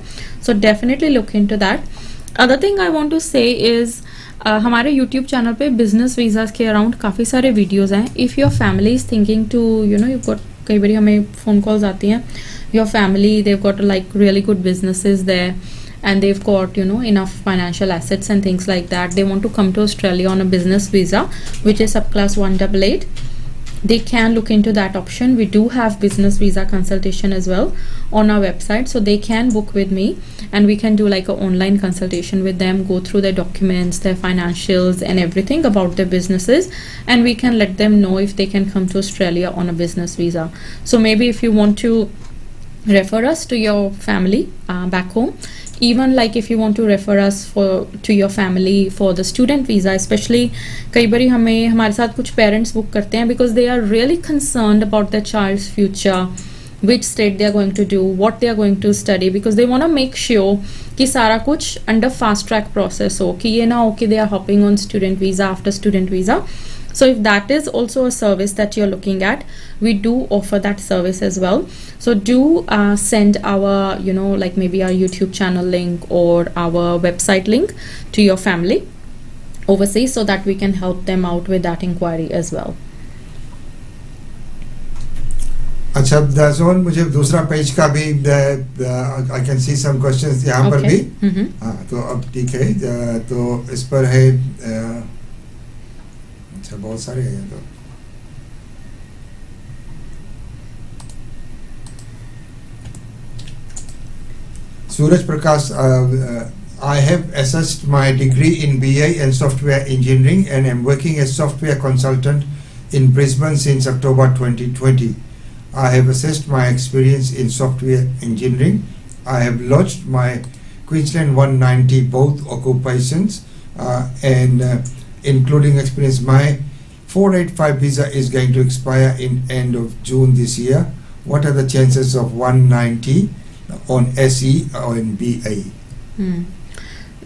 So definitely look into that. Other thing I want to say is हमारे YouTube चैनल पे बिजनेस वीज़ाज़ के अराउंड काफ़ी सारे वीडियोज़ हैं। If your family is thinking to you know, you got, कई बार हमें फ़ोन कॉल्स आती हैं, your family they've got like really good businesses there and they've got you know enough financial assets and things like that, they want to come to Australia on a business visa which is subclass 188, they can look into that option. We do have business visa consultation as well on our website, so they can book with me and we can do like an online consultation with them, go through their documents, their financials and everything about their businesses, and we can let them know if they can come to Australia on a business visa. So maybe if you want to refer us to your family back home, even like if you want to refer us to your family for the student visa, especially कई बारी हमें हमारे साथ कुछ parents book करते हैं because they are really concerned about their child's future, which state they are going to do, what they are going to study, because they want to make sure कि सारा कुछ under fast track process हो, कि ये ना हो कि they are hopping on student visa after student visa. So if that is also a service that you're looking at, we do offer that service as well. So do send our, like maybe our YouTube channel link or our website link to your family overseas, so that we can help them out with that inquiry as well.
अच्छा दाजोन, मुझे दूसरा page का भी I can see some questions यहाँ पर भी। हाँ, तो अब ठीक है, तो इस पर है अच्छा बहुत सारे हैं। तो Suraj Prakash, I have assessed my degree in BA and software engineering and am working as software consultant in Brisbane since October 2020. I have assessed my experience in software engineering. I have lodged my Queensland 190 both occupations and including experience. My 485 visa is going to expire in end of June this year. What are the chances of 190 on SE or in BA?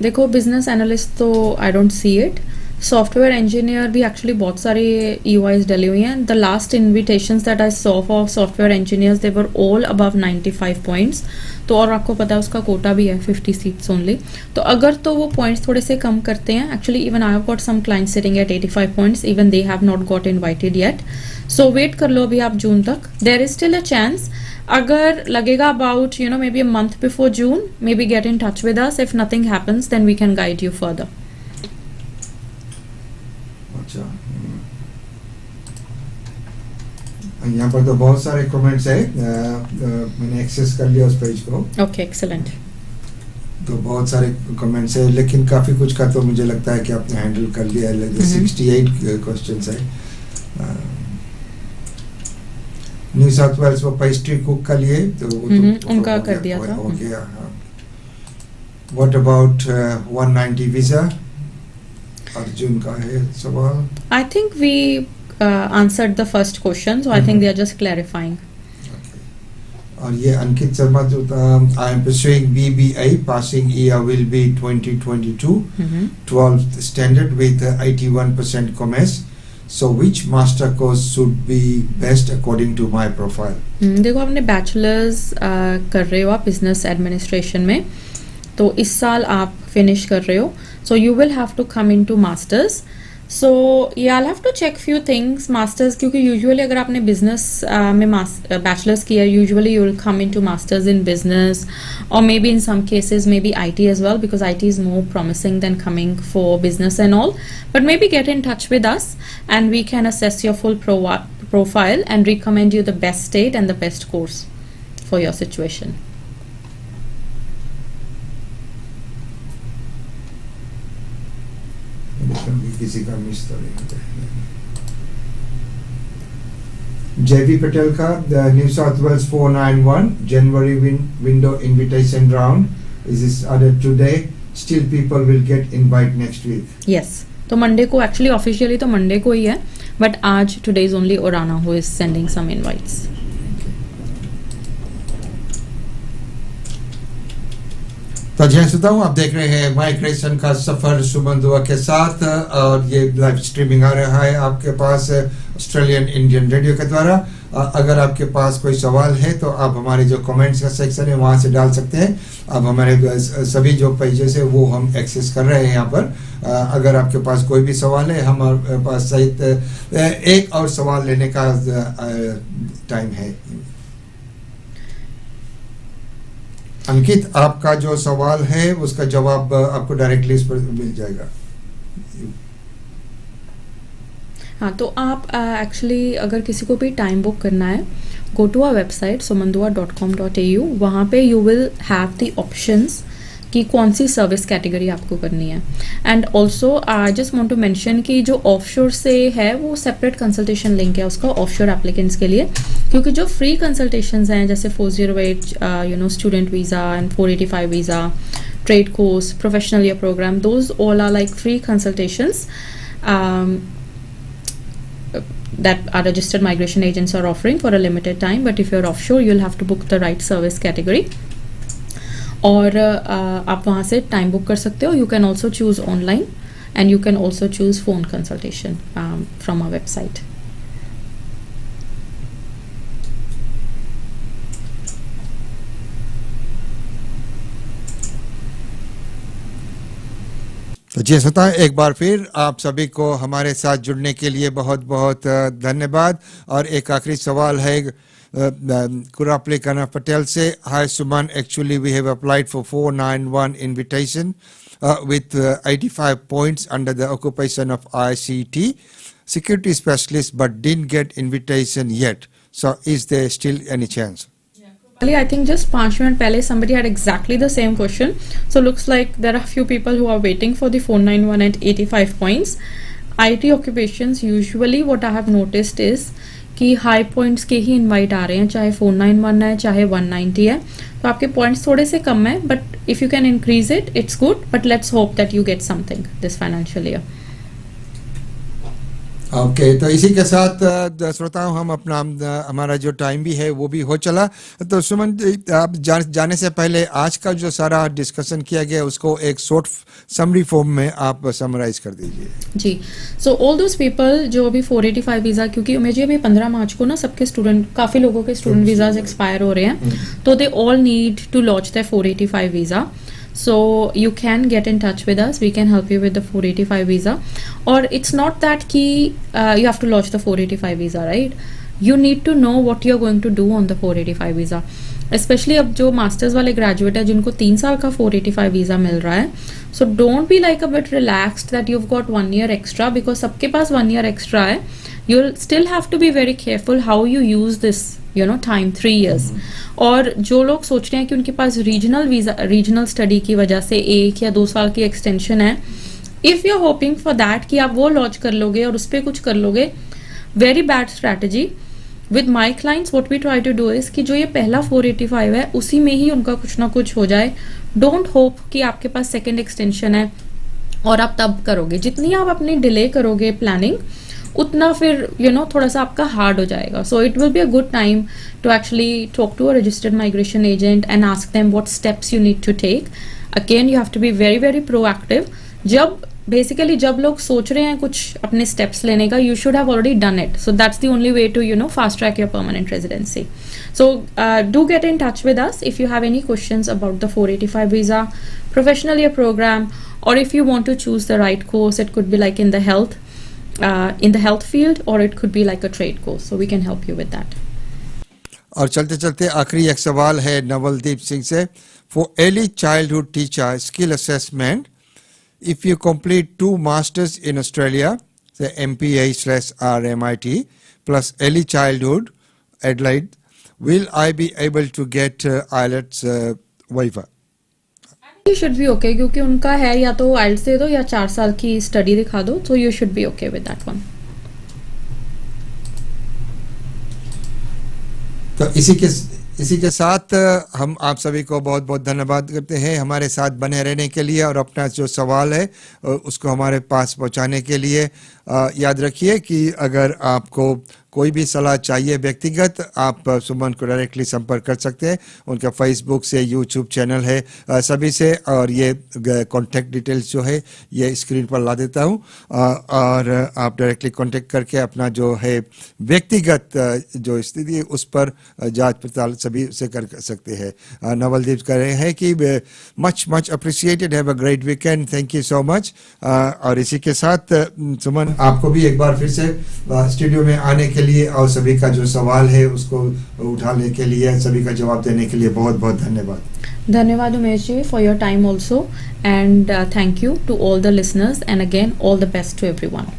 देखो, business analyst तो I don't see it. Software engineer भी actually बहुत सारे EYs डली हुई हैं। The last invitations that I saw for software engineers, they were all above 95 points. तो और आपको पता है उसका कोटा भी है 50 सीट्स ओनली। तो अगर तो वो पॉइंट्स थोड़े से कम करते हैं, actually even I have got some clients sitting at 85 points, even they have not got invited yet. So wait कर लो अभी आप जून तक, there is still a chance. अगर लगेगा about maybe a month before June, maybe get in touch with us. If nothing happens then we can guide you further.
अच्छा, यहाँ पर तो बहुत सारे कमेंट्स है, मैंने एक्सेस कर लिया उस पेज को।
Okay, excellent.
तो बहुत सारे कमेंट्स है, लेकिन काफी कुछ का तो मुझे लगता है कि आपने हैंडल कर लिया है। 68 क्वेश्चंस है। न्यू साउथ वेल्स वो पेस्ट्री कुक का लिए तो
उनका कर दिया था।
हो गया। What about 190 visa? अर्जुन का है सवाल।
I think we answered the first question, so I think they are just clarifying.
और ये अंकित शर्मा जो I am pursuing BBA, passing year will be 2022, 12th standard with 81% commerce. So which master course should be best according to my profile?
देखो, आपने bachelors कर रहे हो आप business administration में, तो इस साल आप फिनिश कर रहे हो, so you will have to come into masters. So yeah, I'll have to check few things. Masters, क्योंकि usually अगर आपने business में bachelor's किया, usually you will come into masters in business, or maybe in some cases maybe IT as well, because IT is more promising than coming for business and all. But maybe get in touch with us and we can assess your full profile and recommend you the best state and the best course for your situation.
किसी का miss तो नहीं। JV Patel का New South Wales 491 January window invitation round is this added today, still people will get invite next week?
Yes, तो Monday को, actually officially तो Monday को ही है, बट आज today is only Orana who is sending some invites.
तो जय सुता हूँ, आप देख रहे हैं माइग्रेशन का सफर सुमन दुआ के साथ, और ये लाइव स्ट्रीमिंग आ रहा है आपके पास ऑस्ट्रेलियन इंडियन रेडियो के द्वारा। अगर आपके पास कोई सवाल है तो आप हमारे जो कमेंट्स का सेक्शन है वहाँ से डाल सकते हैं। अब हमारे सभी जो पेजेस है वो हम एक्सेस कर रहे हैं यहाँ पर। अगर आपके पास कोई भी सवाल है, हमारे पास सहित एक और सवाल लेने का टाइम है। अंकित, आपका जो सवाल है उसका जवाब आपको डायरेक्टली इस पर मिल जाएगा।
हाँ, तो आप एक्चुअली अगर किसी को भी टाइम बुक करना है, go to our website sumandua.com.au। वहाँ पे you will have the options कि कौन सी सर्विस कैटेगरी आपको करनी है। And also I just want to mention कि जो ऑफशोर से है वो सेपरेट कंसल्टेशन लिंक है उसका ऑफशोर एप्लीकेंट्स के लिए, क्योंकि जो फ्री कंसल्टेशंस हैं जैसे 408 student visa and 485 visa, trade course, professional year program, those all are like free consultations that our registered migration agents are offering for a limited time. But if you're offshore, you'll have to book the right service category. और आप वहाँ से time book कर सकते हो। You can also choose online and you can also choose phone consultation from our website.
तो जी श्रोता, एक बार फिर आप सभी को हमारे साथ जुड़ने के लिए बहुत बहुत धन्यवाद। और एक आखिरी सवाल है कुरापली कना पटेल से। Hi Suman, actually we have applied for 491 invitation with 85 points under the occupation of ICT security specialist but didn't get invitation yet. So is there still any chance?
I think just 5 minutes पहले somebody had exactly the same question. So looks like there are a few people who are waiting for the 491 and 85 points. IT occupations usually what I have noticed is कि high points के ही invite आ रहे हैं, चाहे 491 है चाहे 190 है। तो आपके points थोड़े से कम हैं, but if you can increase it, it's good. But let's hope that you get something this financial year.
Okay तो इसी के साथ श्रोताओं हम अपना हमारा जो टाइम भी है वो भी हो चला। तो सुमन, आप जाने से पहले आज का जो सारा डिस्कशन किया गया उसको एक शॉर्ट समरी फॉर्म में आप समराइज कर दीजिए।
जी, सो ऑल दोज पीपल जो अभी 485 वीज़ा, क्योंकि मुझे अभी 15 मार्च को ना सबके स्टूडेंट, काफ़ी लोगों के स्टूडेंट वीज़ाज एक्सपायर हो रहे हैं, तो they all need to launch the 485 visa. So you can get in touch with us. We can help you with the 485 visa. Or it's not that you have to launch the 485 visa, right? You need to know what you're going to do on the 485 visa. Especially अब जो masters वाले graduate है जिनको 3 साल का 485 visa मिल रहा है, so don't be like a bit relaxed that you've got 1 year extra, because सबके पास 1 year extra है. You'll still have to be very careful how you use this, time 3 years. और जो लोग सोच रहे हैं कि उनके पास रीजनल स्टडी की वजह से 1 या 2 साल की एक्सटेंशन है, if you are hoping for that कि आप वो लॉन्च कर लोगे और उस पर कुछ कर लोगे, very bad strategy. With my clients what we try to do is कि जो ये पहला 485 है उसी में ही उनका कुछ ना कुछ हो जाए. डोंट होप कि आपके पास सेकेंड एक्सटेंशन है और आप तब करोगे. जितनी आप अपनी डिले करोगे प्लानिंग, उतना फिर थोड़ा सा आपका हार्ड हो जाएगा. So it will be a good time to actually talk to a registered migration agent and ask them what steps you need to take. Again you have to be very very proactive. जब लोग सोच रहे हैं कुछ अपने steps लेने का, you should have already done it. So that's the only way to fast track your permanent residency. So do get in touch with us if you have any questions about the 485 visa, professional year program, और if you want to choose the right course. It could be like in the health field, or it could be like a trade course, so we can help you with that.
और चलते चलते आखिरी एक सवाल है नवलदीप सिंह से. For early childhood teacher skill assessment, if you complete 2 masters in Australia, the MPA/RMIT plus early childhood Adelaide, will I be able to get IELTS waiver?
You should be okay, क्योंकि उनका है या तो IELTS दे दो या 4 साल की study दिखा दो, so you should be okay with that one.
तो इसी के साथ हम आप सभी को बहुत बहुत धन्यवाद करते हैं हमारे साथ बने रहने के लिए और अपना जो सवाल है उसको हमारे पास पहुंचाने के लिए. याद रखिए कि अगर आपको कोई भी सलाह चाहिए व्यक्तिगत, आप सुमन को डायरेक्टली संपर्क कर सकते हैं. उनका फेसबुक से, यूट्यूब चैनल है सभी से, और ये कॉन्टैक्ट डिटेल्स जो है ये स्क्रीन पर ला देता हूँ, और आप डायरेक्टली कांटेक्ट करके अपना जो है व्यक्तिगत जो स्थिति है उस पर जांच पड़ताल सभी से कर सकते हैं. नवलदीप कह रहे हैं कि much appreciated, have a great weekend, thank you so much. और इसी के साथ सुमन, आपको भी एक बार फिर से स्टूडियो में आने के लिए और सभी का जो सवाल है उसको उठाने के लिए, सभी का जवाब देने के लिए बहुत बहुत धन्यवाद.
धन्यवाद Umesh ji for your time also, and thank you to all the listeners, and again all the best to everyone.